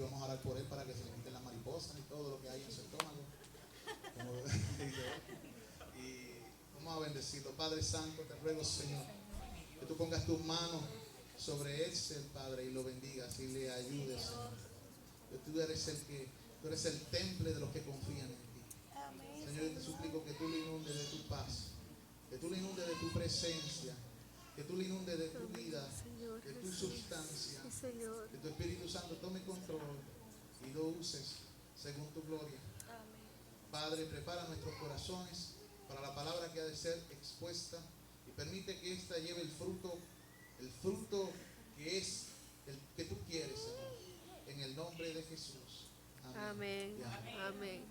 vamos a orar por él para que se le quiten las mariposas y todo lo que hay en su estómago. Y vamos a bendecirlo. Padre Santo, te ruego, Señor, que tú pongas tus manos sobre él, Padre, y lo bendigas y le ayudes, Señor. Que tú eres el temple de los que confían en ti. Señor, yo te suplico que tú le inundes de tu paz, que tú le inundes de tu presencia, que tú le inundes de tu vida, de tu sustancia, que tu Espíritu Santo tome control y lo uses según tu gloria. Padre, prepara nuestros corazones para la palabra que ha de ser expuesta y permite que ésta lleve el fruto que es el que tú quieres, Señor, en el nombre de Jesús. Amén. Amén. Amén.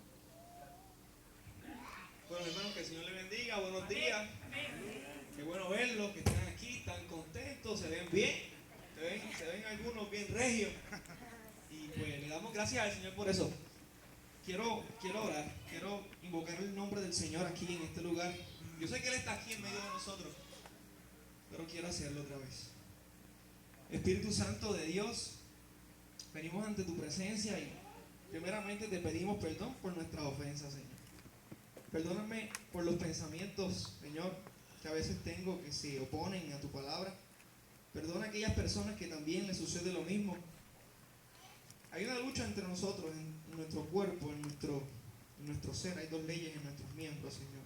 Bueno, hermanos, que el Señor les bendiga. Buenos días. Qué bueno verlos, que están aquí, están contentos, se ven bien. Se ven algunos bien regios. Y pues le damos gracias al Señor por eso. Quiero orar, quiero invocar el nombre del Señor aquí en este lugar. Yo sé que Él está aquí en medio de nosotros, pero quiero hacerlo otra vez. Espíritu Santo de Dios, venimos ante tu presencia y primeramente te pedimos perdón por nuestras ofensas, Señor. Perdóname por los pensamientos, Señor, que a veces tengo que se oponen a tu palabra. Perdona a aquellas personas que también les sucede lo mismo. Hay una lucha entre nosotros, en nuestro cuerpo, en nuestro ser. Hay dos leyes en nuestros miembros, Señor.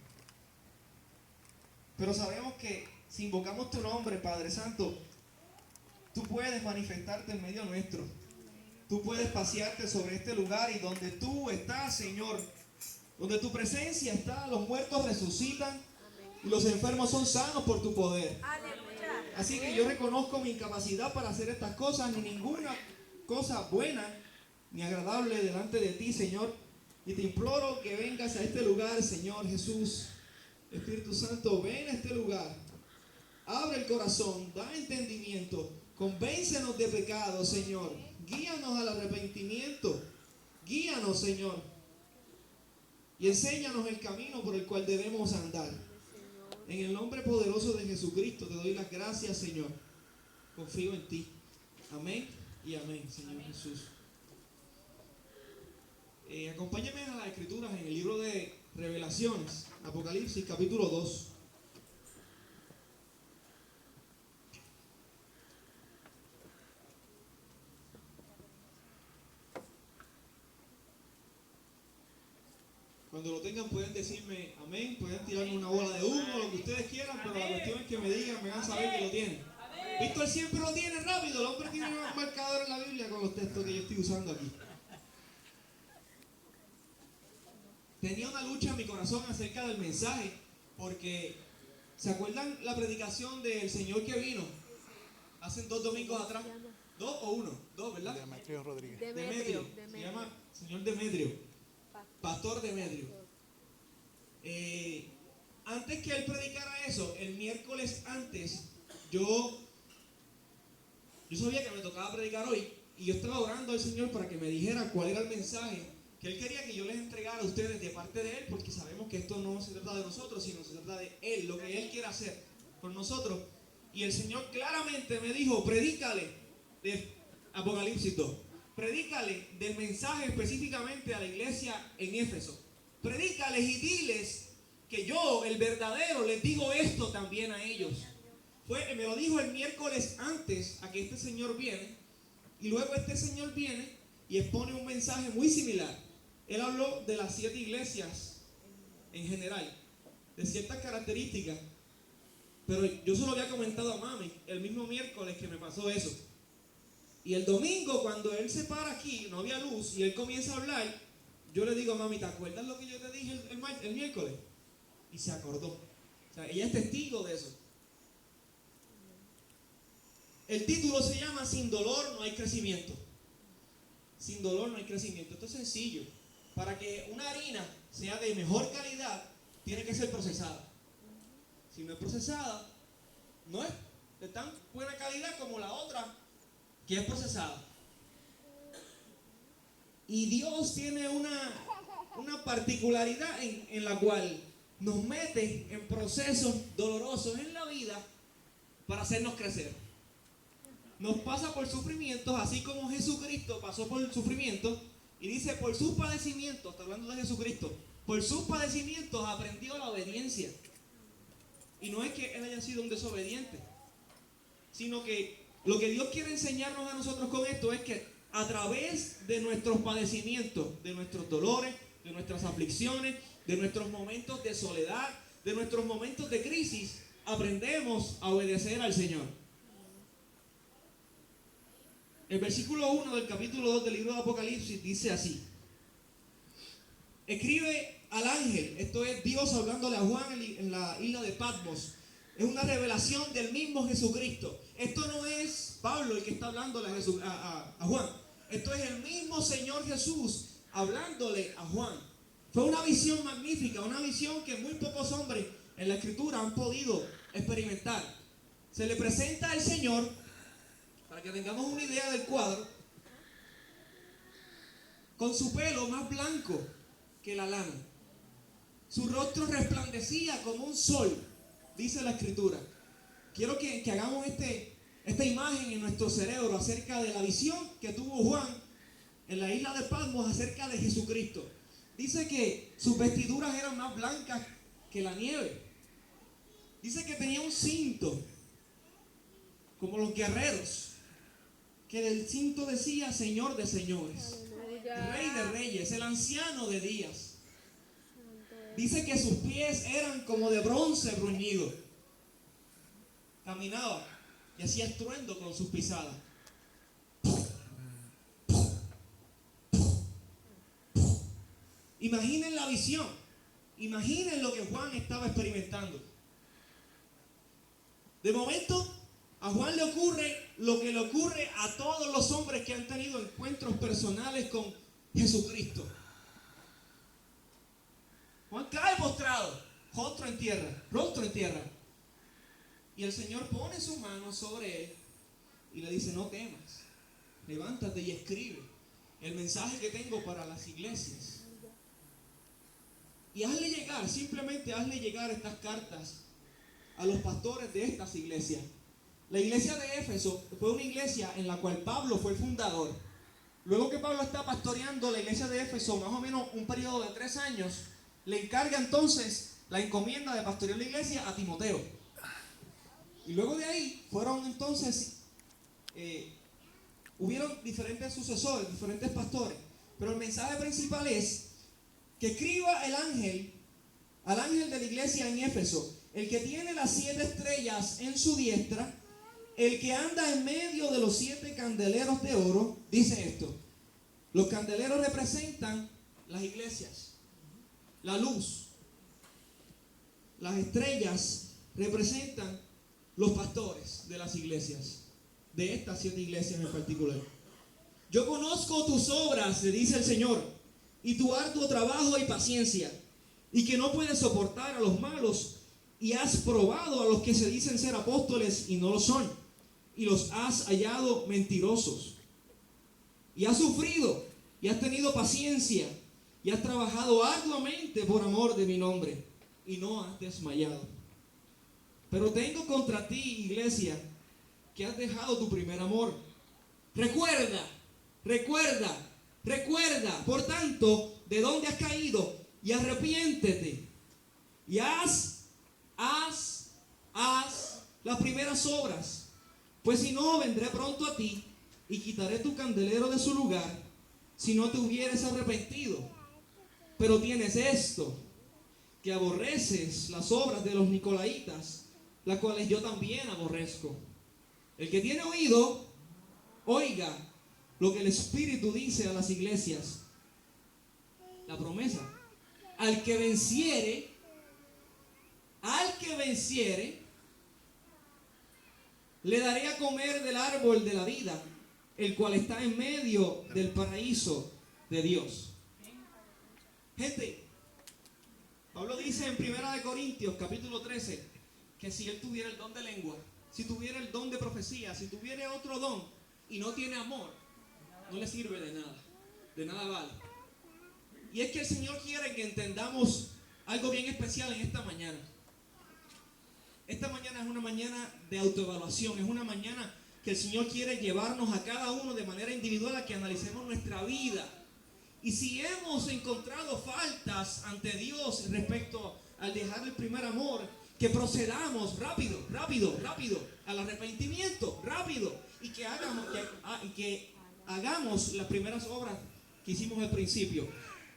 Pero sabemos que si invocamos tu nombre, Padre Santo, tú puedes manifestarte en medio nuestro. Tú puedes pasearte sobre este lugar y donde tú estás, Señor, donde tu presencia está, los muertos resucitan y los enfermos son sanos por tu poder. Así que yo reconozco mi incapacidad para hacer estas cosas, ni ninguna cosa buena ni agradable delante de ti, Señor. Y te imploro que vengas a este lugar, Señor Jesús. Espíritu Santo, ven a este lugar. Abre el corazón, da entendimiento. Convéncenos de pecado, Señor. Guíanos al arrepentimiento. Guíanos, Señor. Y enséñanos el camino por el cual debemos andar. En el nombre poderoso de Jesucristo te doy las gracias, Señor. Confío en ti. Amén y amén, Señor Jesús. Acompáñame a las escrituras en el libro de Revelaciones, Apocalipsis capítulo 2. Cuando lo tengan pueden decirme amén, pueden tirarme una bola de humo, lo que ustedes quieran, pero la cuestión es que me digan, me hagan saber que lo tienen. Víctor siempre lo tiene rápido, el hombre tiene un marcador en la Biblia con los textos que yo estoy usando aquí. Tenía una lucha en mi corazón acerca del mensaje, porque ¿se acuerdan la predicación del Señor que vino hace 2 domingos atrás? 2 o 1, 2, ¿verdad? Demetrio Rodríguez. Demetrio. Se llama Señor Demetrio, Pastor Demetrio. Antes que él predicara eso, el miércoles antes, yo sabía que me tocaba predicar hoy, y yo estaba orando al Señor para que me dijera cuál era el mensaje que Él quería que yo les entregara a ustedes de parte de Él, porque sabemos que esto no se trata de nosotros, sino se trata de Él, lo que Él quiere hacer con nosotros. Y el Señor claramente me dijo, predícale de Apocalipsis 2, predícale del mensaje específicamente a la iglesia en Éfeso. Predícales y diles que yo, el verdadero, les digo esto también a ellos. Me lo dijo el miércoles antes a que este Señor viene, y luego este Señor viene y expone un mensaje muy similar. Él habló de las 7 iglesias en general, de ciertas características, pero yo se lo había comentado a mami el mismo miércoles que me pasó eso. Y el domingo, cuando él se para aquí, no había luz, y él comienza a hablar, yo le digo a mami, ¿te acuerdas lo que yo te dije el miércoles? Y se acordó. O sea, ella es testigo de eso. El título se llama Sin dolor no hay crecimiento. Sin dolor no hay crecimiento. Esto es sencillo. Para que una harina sea de mejor calidad, tiene que ser procesada. Si no es procesada, no es de tan buena calidad como la otra que es procesada. Y Dios tiene una particularidad en la cual nos mete en procesos dolorosos en la vida para hacernos crecer. nos pasa por sufrimientos, así como Jesucristo pasó por sufrimientos. Y dice, por sus padecimientos, está hablando de Jesucristo, por sus padecimientos aprendió la obediencia. Y no es que Él haya sido un desobediente, sino que lo que Dios quiere enseñarnos a nosotros con esto es que a través de nuestros padecimientos, de nuestros dolores, de nuestras aflicciones, de nuestros momentos de soledad, de nuestros momentos de crisis, aprendemos a obedecer al Señor. El versículo 1 del capítulo 2 del libro de Apocalipsis dice así: escribe al ángel, esto es Dios hablándole a Juan en la isla de Patmos. Es una revelación del mismo Jesucristo. Esto no es Pablo el que está hablándole a Juan. Esto es el mismo Señor Jesús hablándole a Juan. Fue una visión magnífica, una visión que muy pocos hombres en la Escritura han podido experimentar. Se le presenta al Señor, para que tengamos una idea del cuadro, con su pelo más blanco que la lana. Su rostro resplandecía como un sol, dice la Escritura. Quiero que hagamos esta imagen en nuestro cerebro acerca de la visión que tuvo Juan en la isla de Patmos acerca de Jesucristo. Dice que sus vestiduras eran más blancas que la nieve. Dice que tenía un cinto, como los guerreros, que del cinto decía Señor de señores, Rey de reyes, el anciano de días. Dice que sus pies eran como de bronce bruñido. Caminaba y hacía estruendo con sus pisadas. Imaginen la visión. Imaginen lo que Juan estaba experimentando. De momento, a Juan le ocurre lo que le ocurre a todos los hombres que han tenido encuentros personales con Jesucristo. Juan cae postrado, rostro en tierra. Y el Señor pone su mano sobre él y le dice: no temas, levántate y escribe el mensaje que tengo para las iglesias. Y simplemente hazle llegar estas cartas a los pastores de estas iglesias. La iglesia de Éfeso fue una iglesia en la cual Pablo fue el fundador. Luego que Pablo está pastoreando la iglesia de Éfeso, más o menos un periodo de 3 años, le encarga entonces la encomienda de pastorear la iglesia a Timoteo. Y luego de ahí fueron entonces, hubieron diferentes sucesores, diferentes pastores. Pero el mensaje principal es que escriba al ángel de la iglesia en Éfeso, el que tiene las 7 estrellas en su diestra, el que anda en medio de los 7 candeleros de oro. Dice esto: los candeleros representan las iglesias, la luz. Las estrellas representan los pastores de las iglesias, de estas 7 iglesias en particular. Yo conozco tus obras, le dice el Señor, y tu arduo trabajo y paciencia, y que no puedes soportar a los malos, y has probado a los que se dicen ser apóstoles y no lo son, y los has hallado mentirosos. Y has sufrido, y has tenido paciencia, y has trabajado arduamente por amor de mi nombre, y no has desmayado. Pero tengo contra ti, iglesia, que has dejado tu primer amor. Recuerda, por tanto, de dónde has caído, y arrepiéntete, y haz las primeras obras. Pues si no, vendré pronto a ti, y quitaré tu candelero de su lugar, si no te hubieres arrepentido. Pero tienes esto, que aborreces las obras de los nicolaitas, las cuales yo también aborrezco. El que tiene oído, oiga lo que el Espíritu dice a las iglesias. La promesa: al que venciere, le daré a comer del árbol de la vida, el cual está en medio del paraíso de Dios. Gente, Pablo dice en 1 Corintios capítulo 13 que si él tuviera el don de lengua, si tuviera el don de profecía, si tuviera otro don y no tiene amor, no le sirve de nada vale. Y es que el Señor quiere que entendamos algo bien especial en esta mañana. Esta mañana es una mañana de autoevaluación, es una mañana que el Señor quiere llevarnos a cada uno de manera individual a que analicemos nuestra vida. Y si hemos encontrado faltas ante Dios respecto al dejar el primer amor, que procedamos rápido al arrepentimiento, rápido, y que hagamos las primeras obras que hicimos al principio.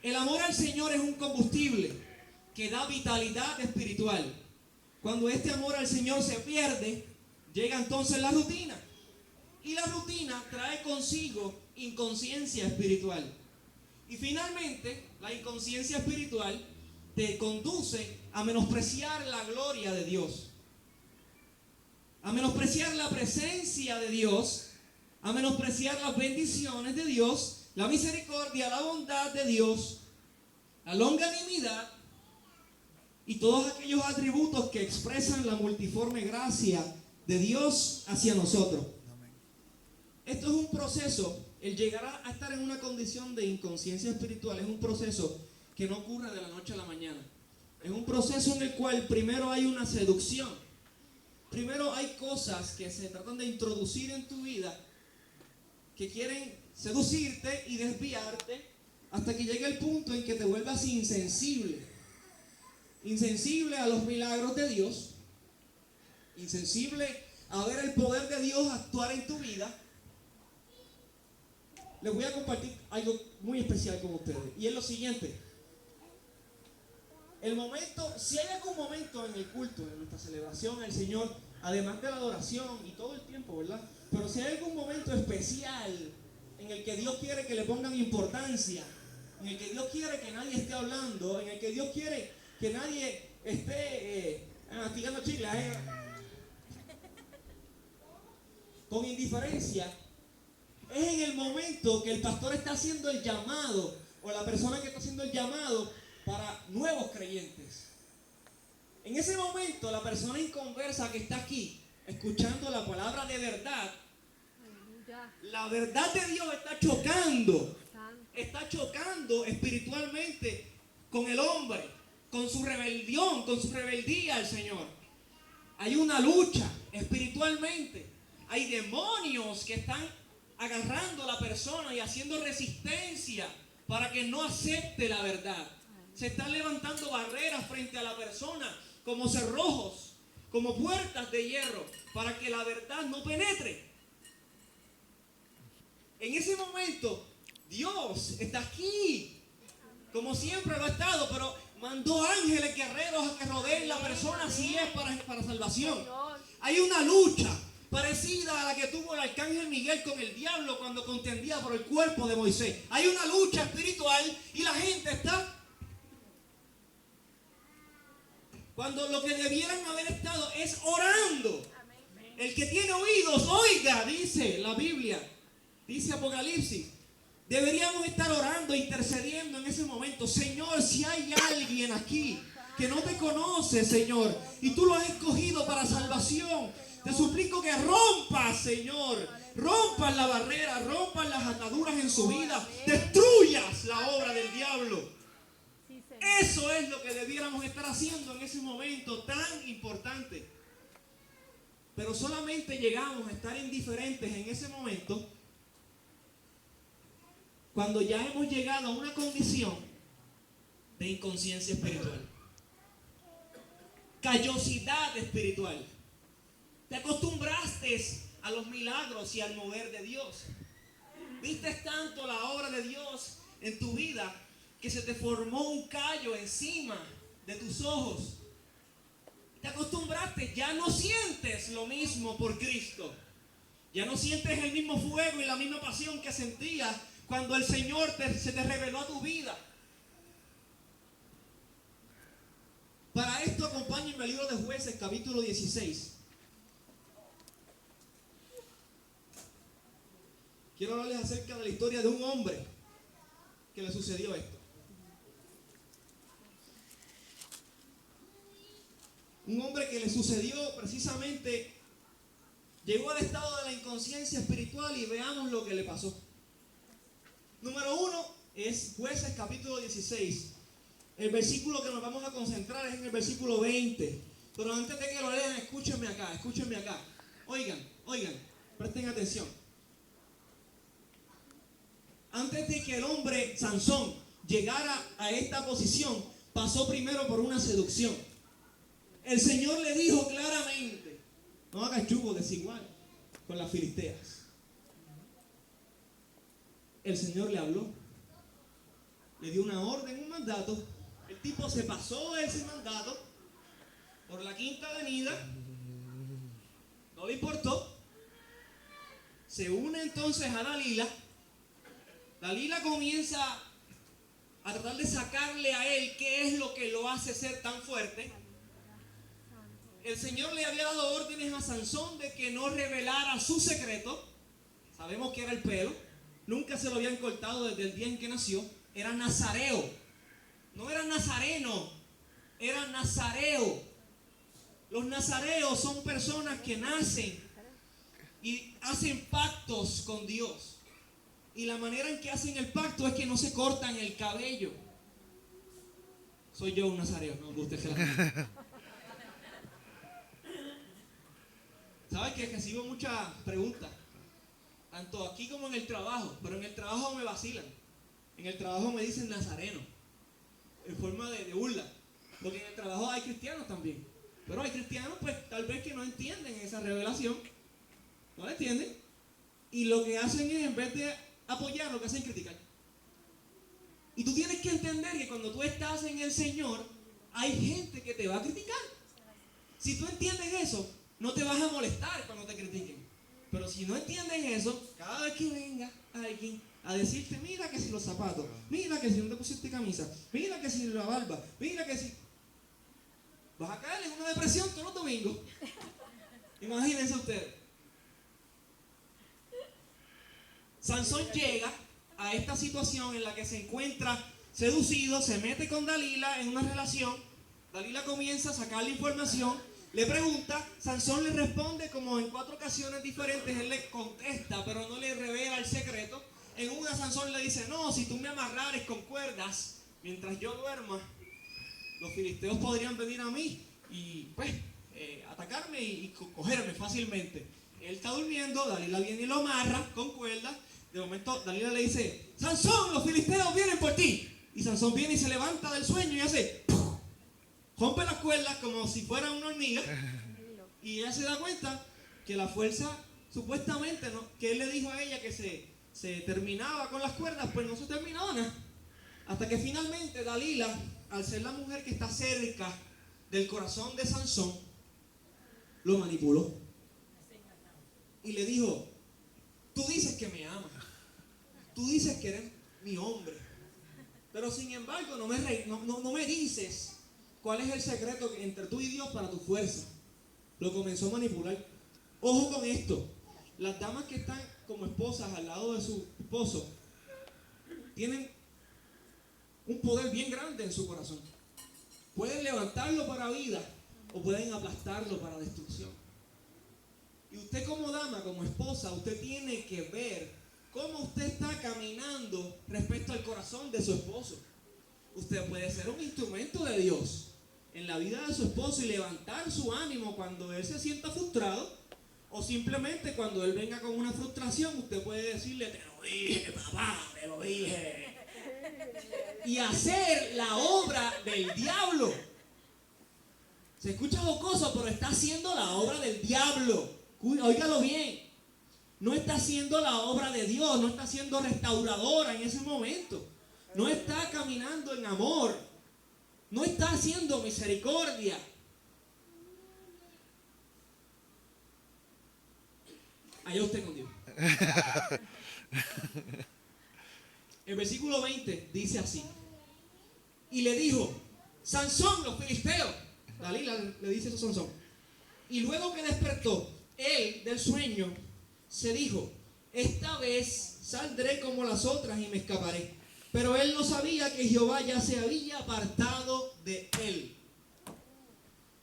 El amor al Señor es un combustible que da vitalidad espiritual. Cuando este amor al Señor se pierde, llega entonces la rutina. Y la rutina trae consigo inconsciencia espiritual. Y finalmente, la inconsciencia espiritual te conduce a menospreciar la gloria de Dios, a menospreciar la presencia de Dios, a menospreciar las bendiciones de Dios, la misericordia, la bondad de Dios, la longanimidad y todos aquellos atributos que expresan la multiforme gracia de Dios hacia nosotros. Esto es un proceso, el llegar a estar en una condición de inconsciencia espiritual es un proceso que no ocurre de la noche a la mañana. Es un proceso en el cual primero hay una seducción. Primero hay cosas que se tratan de introducir en tu vida que quieren seducirte y desviarte hasta que llegue el punto en que te vuelvas insensible. Insensible a los milagros de Dios. Insensible a ver el poder de Dios actuar en tu vida. Les voy a compartir algo muy especial con ustedes. Y es lo siguiente. El momento, si hay algún momento en el culto, en nuestra celebración al Señor, además de la adoración y todo el tiempo, ¿verdad? Pero si hay algún momento especial en el que Dios quiere que le pongan importancia, en el que Dios quiere que nadie esté hablando, en el que Dios quiere que nadie esté masticando chicles con indiferencia, es en el momento que el pastor está haciendo el llamado, o la persona que está haciendo el llamado para nuevos creyentes. En ese momento, la persona inconversa que está aquí, escuchando la palabra de verdad, la verdad de Dios está chocando espiritualmente con el hombre, con su rebelión, con su rebeldía al Señor. Hay una lucha espiritualmente, hay demonios que están agarrando a la persona y haciendo resistencia para que no acepte la verdad. Se están levantando barreras frente a la persona, como cerrojos, como puertas de hierro, para que la verdad no penetre. En ese momento, Dios está aquí, como siempre lo ha estado, pero mandó ángeles guerreros a que rodeen la persona si es para salvación. Hay una lucha parecida a la que tuvo el arcángel Miguel con el diablo cuando contendía por el cuerpo de Moisés. Hay una lucha espiritual y la gente está... Cuando lo que debieran haber estado es orando. El que tiene oídos, oiga, dice la Biblia, dice Apocalipsis. Deberíamos estar orando, intercediendo en ese momento. Señor, si hay alguien aquí que no te conoce, Señor, y tú lo has escogido para salvación, te suplico que rompas, Señor, rompas la barrera, rompas las ataduras en su vida, destruyas la obra del diablo. Eso es lo que debiéramos estar haciendo en ese momento tan importante. Pero solamente llegamos a estar indiferentes en ese momento cuando ya hemos llegado a una condición de inconsciencia espiritual, callosidad espiritual. Te acostumbraste a los milagros y al mover de Dios. Viste tanto la obra de Dios en tu vida que se te formó un callo encima de tus ojos. Te acostumbraste, ya no sientes lo mismo por Cristo. Ya no sientes el mismo fuego y la misma pasión que sentías cuando el Señor se te reveló a tu vida. Para esto acompáñenme al libro de Jueces, capítulo 16. Quiero hablarles acerca de la historia de un hombre que le sucedió esto. Un hombre que le sucedió precisamente, llegó al estado de la inconsciencia espiritual y veamos lo que le pasó. Número 1 es Jueces capítulo 16. El versículo que nos vamos a concentrar es en el versículo 20. Pero antes de que lo lean, escúchenme acá. Oigan. Presten atención. Antes de que el hombre Sansón llegara a esta posición, pasó primero por una seducción. El Señor le dijo claramente: no hagas yugo desigual con las filisteas. El Señor le habló, le dio una orden, un mandato. El tipo se pasó de ese mandato por la Quinta Avenida, no le importó. Se une entonces a Dalila. Dalila comienza a tratar de sacarle a él qué es lo que lo hace ser tan fuerte. El Señor le había dado órdenes a Sansón de que no revelara su secreto. Sabemos que era el pelo. Nunca se lo habían cortado desde el día en que nació. Era nazareo. No era nazareno, era nazareo. Los nazareos son personas que nacen y hacen pactos con Dios. Y la manera en que hacen el pacto es que no se cortan el cabello. Soy yo un nazareo, no usted se la... ¿Sabes que recibo muchas preguntas? Tanto aquí como en el trabajo. Pero en el trabajo me vacilan. En el trabajo me dicen nazareno, en forma de burla. Porque en el trabajo hay cristianos también. Pero hay cristianos pues tal vez que no entienden esa revelación. No la entienden. Y lo que hacen es, en vez de apoyar, lo que hacen es criticar. Y tú tienes que entender que cuando tú estás en el Señor, hay gente que te va a criticar. Si tú entiendes eso, no te vas a molestar cuando te critiquen. Pero si no entiendes eso, cada vez que venga alguien a decirte: mira que si los zapatos, mira que si no te pusiste camisa, mira que si la barba, mira que si... vas a caer en una depresión todos los domingos. Imagínense ustedes. Sansón llega a esta situación en la que se encuentra seducido, se mete con Dalila en una relación. Dalila comienza a sacarle información, le pregunta, Sansón le responde como en 4 ocasiones diferentes. Él le contesta, pero no le revela el secreto. En una, Sansón le dice: no, si tú me amarrares con cuerdas mientras yo duerma, los filisteos podrían venir a mí y pues atacarme y cogerme fácilmente. Él está durmiendo, Dalila viene y lo amarra con cuerdas. De momento Dalila le dice: Sansón, los filisteos vienen por ti. Y Sansón viene y se levanta del sueño y hace ¡puf! Rompe las cuerdas como si fuera una hormiga. Y ella se da cuenta que la fuerza, supuestamente, ¿no?, que él le dijo a ella que se terminaba con las cuerdas, pues no se terminaba nada. Hasta que finalmente Dalila, al ser la mujer que está cerca del corazón de Sansón, lo manipuló. Y le dijo: tú dices que me amas, tú dices que eres mi hombre, pero sin embargo no me dices cuál es el secreto entre tú y Dios para tu fuerza. Lo comenzó a manipular. Ojo con esto: las damas que están como esposas al lado de su esposo tienen un poder bien grande en su corazón. Pueden levantarlo para vida o pueden aplastarlo para destrucción. Y usted como dama, como esposa, usted tiene que ver cómo usted está caminando respecto al corazón de su esposo. Usted puede ser un instrumento de Dios en la vida de su esposo y levantar su ánimo cuando él se sienta frustrado, o simplemente cuando él venga con una frustración, usted puede decirle: te lo dije, papá, te lo dije. Y hacer la obra del diablo. Se escucha jocoso, pero está haciendo la obra del diablo. Óigalo bien. No está haciendo la obra de Dios, no está siendo restauradora en ese momento. No está caminando en amor. No está haciendo misericordia. Allá usted con Dios. El versículo 20 dice así: y le dijo: Sansón, los filisteos. Dalila le dice eso a Sansón. Y luego que despertó él del sueño, se dijo: esta vez saldré como las otras y me escaparé. Pero él no sabía que Jehová ya se había apartado de él.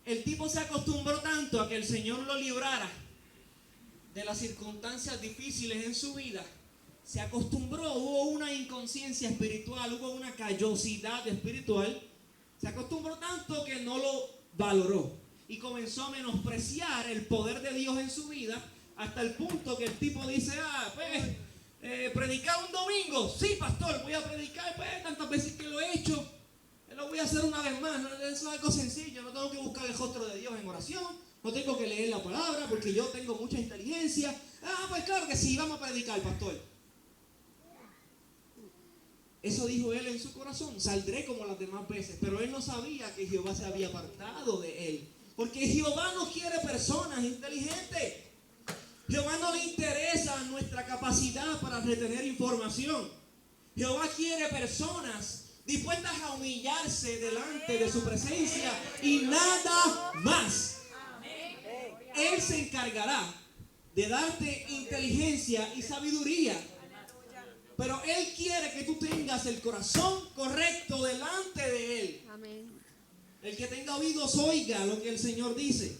El tipo se acostumbró tanto a que el Señor lo librara de las circunstancias difíciles en su vida. Se acostumbró, hubo una inconsciencia espiritual, hubo una callosidad espiritual. Se acostumbró tanto que no lo valoró y comenzó a menospreciar el poder de Dios en su vida, hasta el punto que el tipo dice, predicar un domingo, sí pastor, voy a predicar, pues tantas veces que lo he hecho, lo voy a hacer una vez más. Eso es algo sencillo, no tengo que buscar el rostro de Dios en oración, no tengo que leer la palabra porque yo tengo mucha inteligencia. Pues claro que sí, vamos a predicar, pastor. Eso dijo él en su corazón, saldré como las demás veces, pero él no sabía que Jehová se había apartado de él, porque Jehová no quiere personas inteligentes. Jehová no le interesa nuestra capacidad para retener información. Jehová quiere personas dispuestas a humillarse delante de su presencia y nada más. Él se encargará de darte inteligencia y sabiduría, pero Él quiere que tú tengas el corazón correcto delante de Él. El que tenga oídos oiga lo que el Señor dice.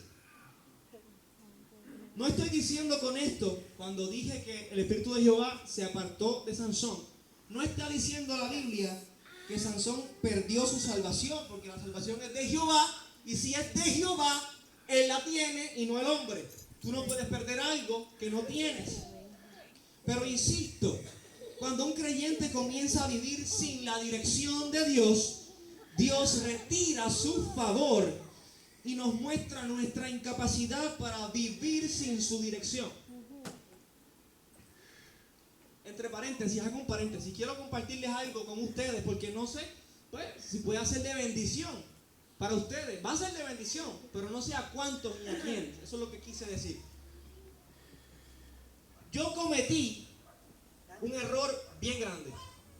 No estoy diciendo con esto, cuando dije que el Espíritu de Jehová se apartó de Sansón, no está diciendo la Biblia que Sansón perdió su salvación, porque la salvación es de Jehová, y si es de Jehová, Él la tiene y no el hombre. Tú no puedes perder algo que no tienes. Pero insisto, cuando un creyente comienza a vivir sin la dirección de Dios, Dios retira su favor y nos muestra nuestra incapacidad para vivir sin su dirección. Entre paréntesis, hago un paréntesis. Quiero compartirles algo con ustedes porque no sé, pues, si puede ser de bendición para ustedes. Va a ser de bendición, pero no sé a cuántos ni a quién. Eso es lo que quise decir. Yo cometí un error bien grande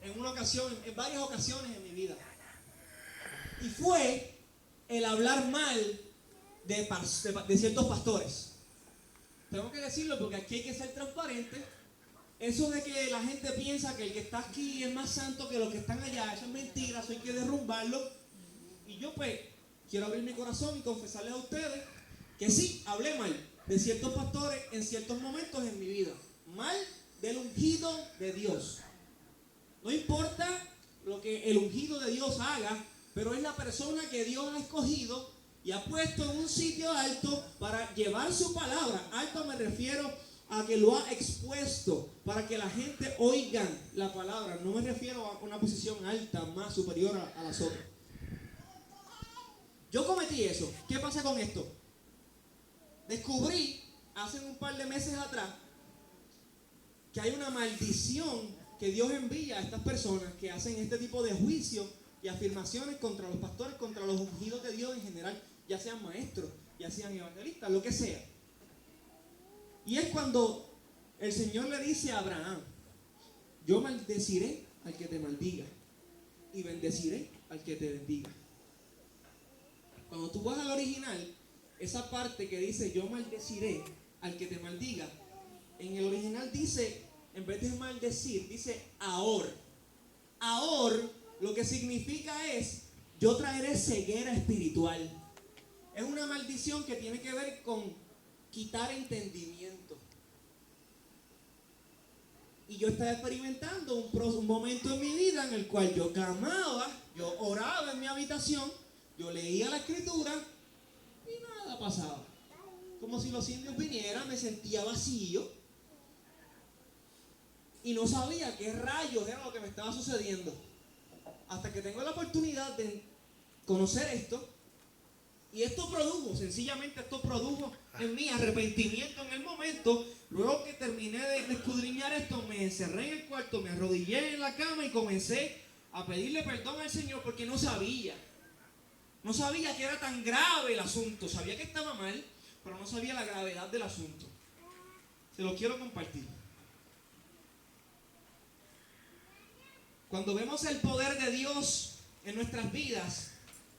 en una ocasión, en varias ocasiones en mi vida. Y fue el hablar mal de ciertos pastores. Tengo que decirlo porque aquí hay que ser transparente. Eso de que la gente piensa que el que está aquí es más santo que los que están allá, eso es mentira, eso hay que derrumbarlo. Y yo pues quiero abrir mi corazón y confesarles a ustedes que sí, hablé mal de ciertos pastores en ciertos momentos en mi vida. Mal del ungido de Dios. No importa lo que el ungido de Dios haga, pero es la persona que Dios ha escogido y ha puesto en un sitio alto para llevar su palabra. Alto me refiero a que lo ha expuesto para que la gente oiga la palabra. No me refiero a una posición alta, más superior a las otras. Yo cometí eso. ¿Qué pasa con esto? Descubrí hace un par de meses atrás que hay una maldición que Dios envía a estas personas que hacen este tipo de juicios y afirmaciones contra los pastores, contra los ungidos de Dios en general, ya sean maestros, ya sean evangelistas, lo que sea. Y es cuando el Señor le dice a Abraham: yo maldeciré al que te maldiga y bendeciré al que te bendiga. Cuando tú vas al original, esa parte que dice yo maldeciré al que te maldiga, en el original dice, en vez de maldecir, dice ahor. Ahor lo que significa es yo traeré ceguera espiritual. Es una maldición que tiene que ver con quitar entendimiento. Y yo estaba experimentando un momento en mi vida en el cual yo clamaba, yo oraba en mi habitación, yo leía la escritura y nada pasaba. Como si los indios vinieran, me sentía vacío y no sabía qué rayos era lo que me estaba sucediendo. Hasta que tengo la oportunidad de conocer esto. Y sencillamente esto produjo en mí arrepentimiento en el momento. Luego que terminé de escudriñar esto, me encerré en el cuarto, me arrodillé en la cama y comencé a pedirle perdón al Señor porque no sabía. No sabía que era tan grave el asunto. Sabía que estaba mal, pero no sabía la gravedad del asunto. Se lo quiero compartir. Cuando vemos el poder de Dios en nuestras vidas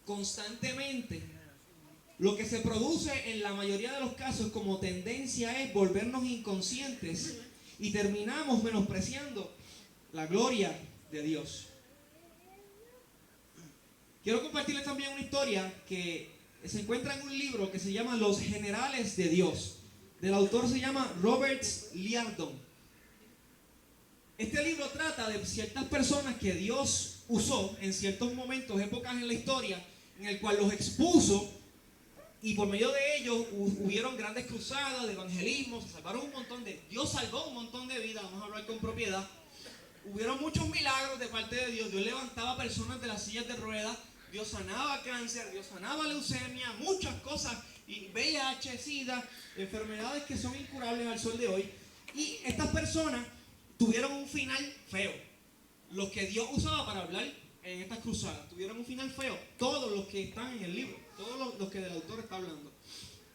constantemente, lo que se produce en la mayoría de los casos como tendencia es volvernos inconscientes y terminamos menospreciando la gloria de Dios. Quiero compartirles también una historia que se encuentra en un libro que se llama Los Generales de Dios. Del autor se llama Robert Liardon. Este libro trata de ciertas personas que Dios usó en ciertos momentos, épocas en la historia, en el cual los expuso Y por medio de ellos hubieron grandes cruzadas de evangelismo, se salvaron un montón de... Dios salvó un montón de vidas, vamos a hablar con propiedad. Hubieron muchos milagros de parte de Dios. Dios levantaba personas de las sillas de ruedas, Dios sanaba cáncer, Dios sanaba leucemia, muchas cosas, y VIH, SIDA, enfermedades que son incurables al sol de hoy. Y estas personas tuvieron un final feo. Los que Dios usaba para hablar en estas cruzadas tuvieron un final feo. Todos los que están en el libro, todos los que el autor está hablando.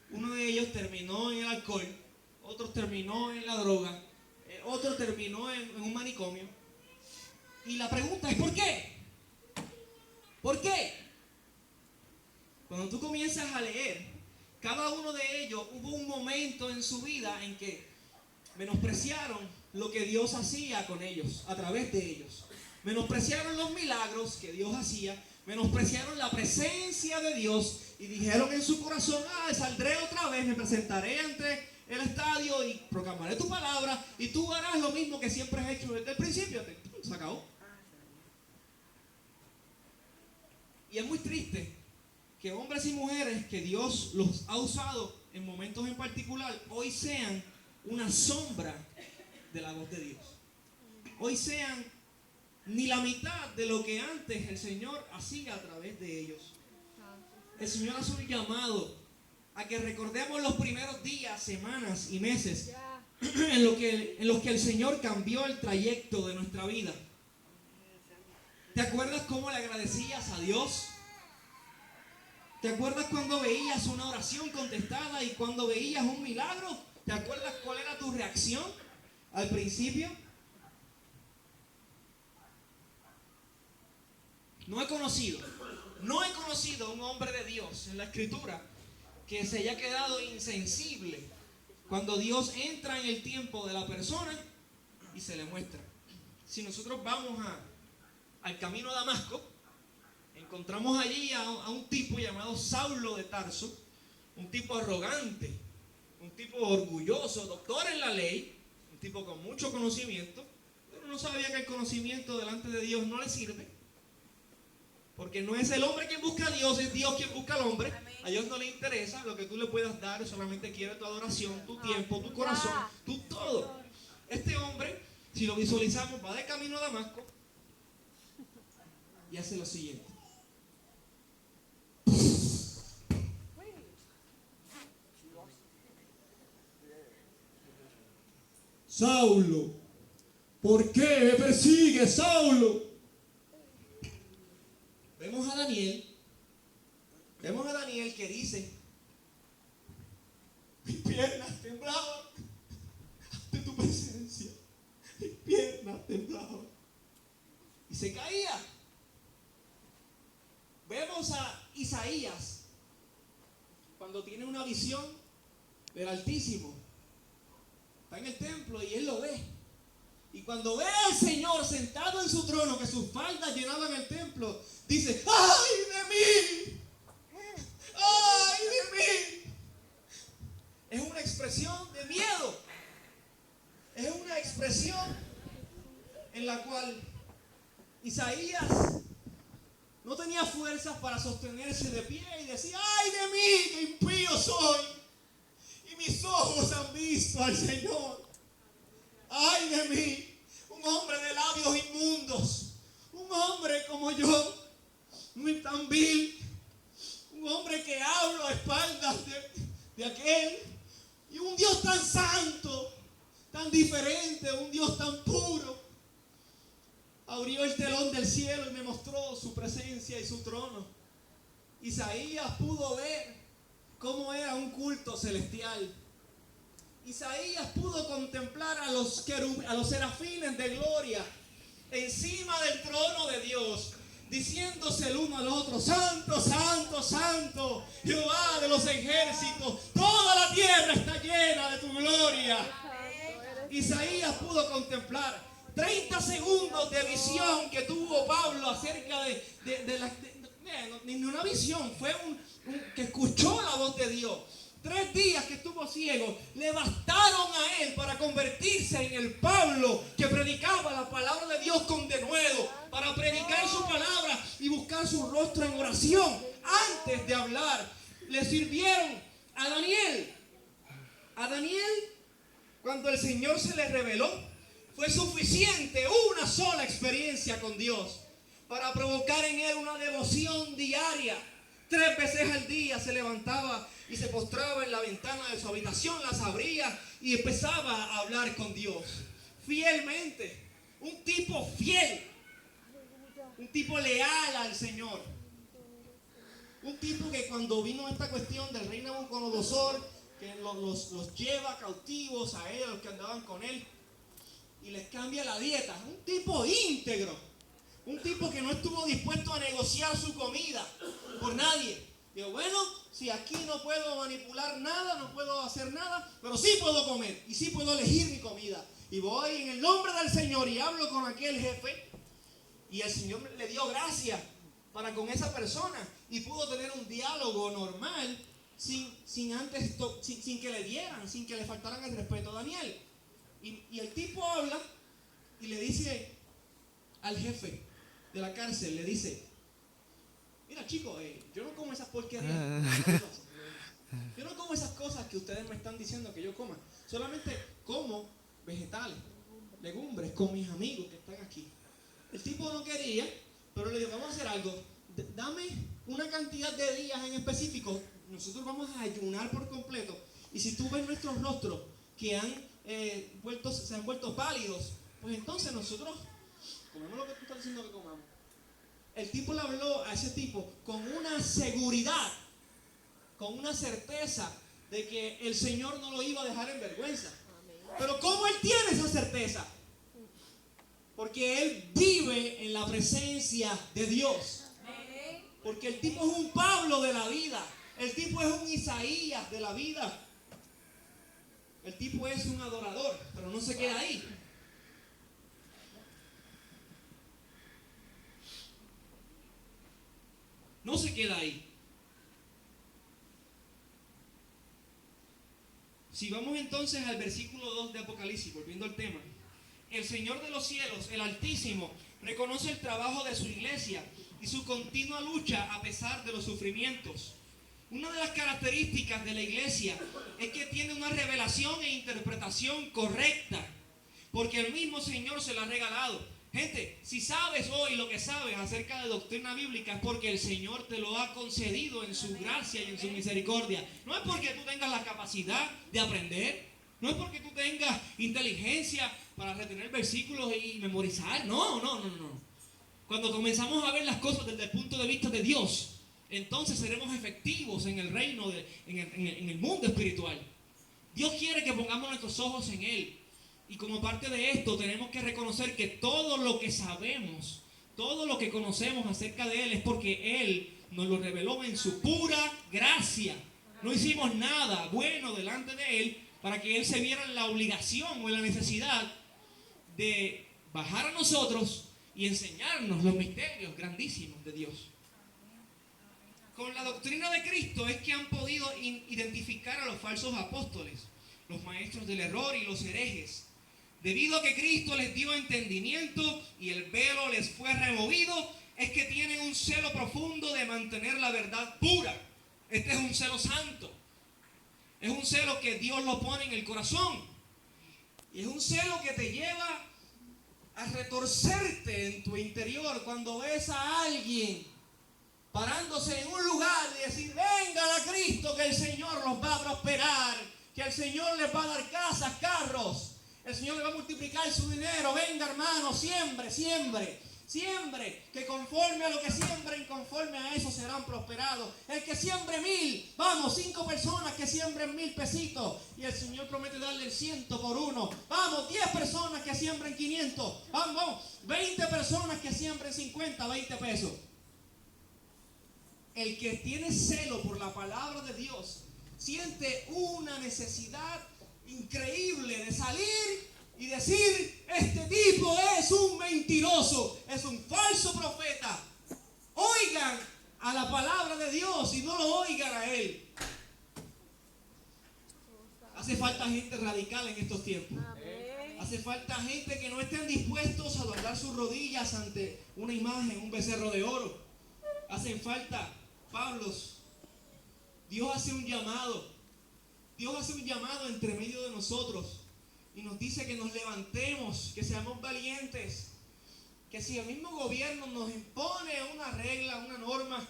Uno de ellos terminó en el alcohol, otro terminó en la droga, otro terminó en un manicomio. Y la pregunta es ¿por qué? ¿Por qué? Cuando tú comienzas a leer, cada uno de ellos hubo un momento en su vida en que menospreciaron lo que Dios hacía con ellos, a través de ellos. Menospreciaron los milagros que Dios hacía, menospreciaron la presencia de Dios y dijeron en su corazón, saldré otra vez, me presentaré ante el estadio y proclamaré tu palabra y tú harás lo mismo que siempre has hecho desde el principio. Se acabó. Y es muy triste que hombres y mujeres que Dios los ha usado en momentos en particular, hoy sean una sombra de la voz de Dios. Hoy sean ni la mitad de lo que antes el Señor hacía a través de ellos. El Señor hace un llamado a que recordemos los primeros días, semanas y meses en los que el Señor cambió el trayecto de nuestra vida. ¿Te acuerdas cómo le agradecías a Dios? ¿Te acuerdas cuando veías una oración contestada y cuando veías un milagro? ¿Te acuerdas cuál era tu reacción al principio? No he conocido a un hombre de Dios en la Escritura que se haya quedado insensible cuando Dios entra en el tiempo de la persona y se le muestra. Si nosotros vamos al camino a Damasco, encontramos allí a un tipo llamado Saulo de Tarso, un tipo arrogante, un tipo orgulloso, doctor en la ley, un tipo con mucho conocimiento, pero no sabía que el conocimiento delante de Dios no le sirve, porque no es el hombre quien busca a Dios, es Dios quien busca al hombre. A Dios no le interesa lo que tú le puedas dar, solamente quiere tu adoración, tu tiempo, tu corazón, tu todo. Este hombre, si lo visualizamos, va de camino a Damasco y hace lo siguiente. Saulo, ¿por qué me persigues, Saulo? Vemos a Daniel que dice, mis piernas temblaban ante tu presencia, mis piernas temblaban y se caía. Vemos a Isaías cuando tiene una visión del Altísimo. Está en el templo y él lo ve. Y cuando ve al Señor sentado en su trono, que sus faldas llenaban el templo, dice, ¡ay de mí! ¡Ay de mí! Es una expresión de miedo. Es una expresión en la cual Isaías no tenía fuerzas para sostenerse de pie y decía, ¡ay de mí, que impío soy! Y mis ojos han visto al Señor. ¡Ay de mí! Un hombre de labios inmundos. Un hombre como yo, muy tan vil. Un hombre que habla a espaldas de aquel. Y un Dios tan santo, tan diferente, un Dios tan puro. Abrió el telón del cielo y me mostró su presencia y su trono. Isaías pudo ver cómo era un culto celestial. Isaías pudo contemplar a los serafines de gloria encima del trono de Dios, diciéndose el uno al otro, Santo, Santo, Santo, Jehová de los ejércitos, toda la tierra está llena de tu gloria. Isaías pudo contemplar 30 segundos de visión que tuvo Pablo acerca ni una visión, fue que escuchó la voz de Dios. 3 días que estuvo ciego le bastaron a él para convertirse en el Pablo que predicaba la palabra de Dios con denuedo, para predicar su palabra y buscar su rostro en oración antes de hablar. le sirvieron a Daniel. A Daniel, cuando el Señor se le reveló, fue suficiente una sola experiencia con Dios para provocar en él una devoción diaria. 3 veces al día se levantaba y se postraba en la ventana de su habitación, las abría y empezaba a hablar con Dios fielmente. Un tipo fiel, un tipo leal al Señor, un tipo que cuando vino esta cuestión del rey Nabucodonosor, que los lleva cautivos a él, a los que andaban con él, y les cambia la dieta. Un tipo íntegro, un tipo que no estuvo dispuesto a negociar su comida por nadie. Digo, bueno, si aquí no puedo manipular nada, no puedo hacer nada, pero sí puedo comer y sí puedo elegir mi comida. Y voy en el nombre del Señor y hablo con aquel jefe, y el Señor le dio gracia para con esa persona y pudo tener un diálogo normal sin que le dieran, sin que le faltaran el respeto a Daniel. Y el tipo habla y le dice al jefe de la cárcel, le dice, mira chico, yo no como esas porquerías. Yo no como esas cosas que ustedes me están diciendo que yo coma. Solamente como vegetales, legumbres, con mis amigos que están aquí. El tipo no quería, pero le dijo, vamos a hacer algo. Dame una cantidad de días en específico. Nosotros vamos a ayunar por completo. Y si tú ves nuestros rostros que se han vuelto pálidos, pues entonces nosotros comemos lo que tú estás diciendo que comamos. El tipo le habló a ese tipo con una seguridad, con una certeza de que el Señor no lo iba a dejar en vergüenza. Pero ¿cómo él tiene esa certeza? Porque él vive en la presencia de Dios. Porque el tipo es un Pablo de la vida. El tipo es un Isaías de la vida. El tipo es un adorador, pero no se queda ahí. No se queda ahí. Si vamos entonces al versículo 2 de Apocalipsis, volviendo al tema. El Señor de los cielos, el Altísimo, reconoce el trabajo de su iglesia y su continua lucha a pesar de los sufrimientos. Una de las características de la iglesia es que tiene una revelación e interpretación correcta, porque el mismo Señor se la ha regalado. Gente, si sabes hoy lo que sabes acerca de doctrina bíblica es porque el Señor te lo ha concedido en su gracia y en su misericordia. No es porque tú tengas la capacidad de aprender, no es porque tú tengas inteligencia para retener versículos y memorizar. No. Cuando comenzamos a ver las cosas desde el punto de vista de Dios, entonces seremos efectivos en el reino, en el mundo espiritual. Dios quiere que pongamos nuestros ojos en Él. Y como parte de esto tenemos que reconocer que todo lo que sabemos, todo lo que conocemos acerca de Él es porque Él nos lo reveló en su pura gracia. No hicimos nada bueno delante de Él para que Él se viera en la obligación o en la necesidad de bajar a nosotros y enseñarnos los misterios grandísimos de Dios. Con la doctrina de Cristo es que han podido identificar a los falsos apóstoles, los maestros del error y los herejes. Debido a que Cristo les dio entendimiento y el velo les fue removido, es que tienen un celo profundo de mantener la verdad pura. Este es un celo santo. Es un celo que Dios lo pone en el corazón. Y es un celo que te lleva a retorcerte en tu interior cuando ves a alguien parándose en un lugar y decir, vengan a Cristo que el Señor los va a prosperar, que el Señor les va a dar casas, carros, el Señor les va a multiplicar su dinero. Venga hermano, siembre, que conforme a lo que siembren, conforme a eso serán prosperados. El que siembre 1000, vamos, 5 personas que siembren 1000 pesitos y el Señor promete darle el 100 por uno. Vamos, 10 personas que siembren 500, vamos, 20 personas que siembren 50, 20 pesos. El que tiene celo por la palabra de Dios siente una necesidad increíble de salir y decir, este tipo es un mentiroso, es un falso profeta. Oigan a la palabra de Dios y no lo oigan a él. Hace falta gente radical en estos tiempos. Hace falta gente que no estén dispuestos a doblar sus rodillas ante una imagen, un becerro de oro. Hacen falta Pablos Dios hace un llamado. Dios hace un llamado entre medio de nosotros y nos dice que nos levantemos, que seamos valientes, que si el mismo gobierno nos impone una regla, una norma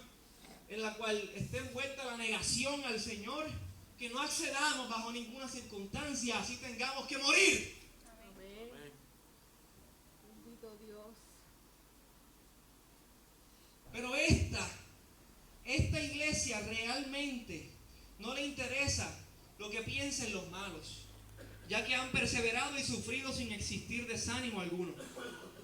en la cual esté envuelta la negación al Señor, que no accedamos bajo ninguna circunstancia, así tengamos que morir. Amén. Bendito Dios. Pero esta iglesia realmente no le interesa lo que piensen los malos, ya que han perseverado y sufrido sin existir desánimo alguno.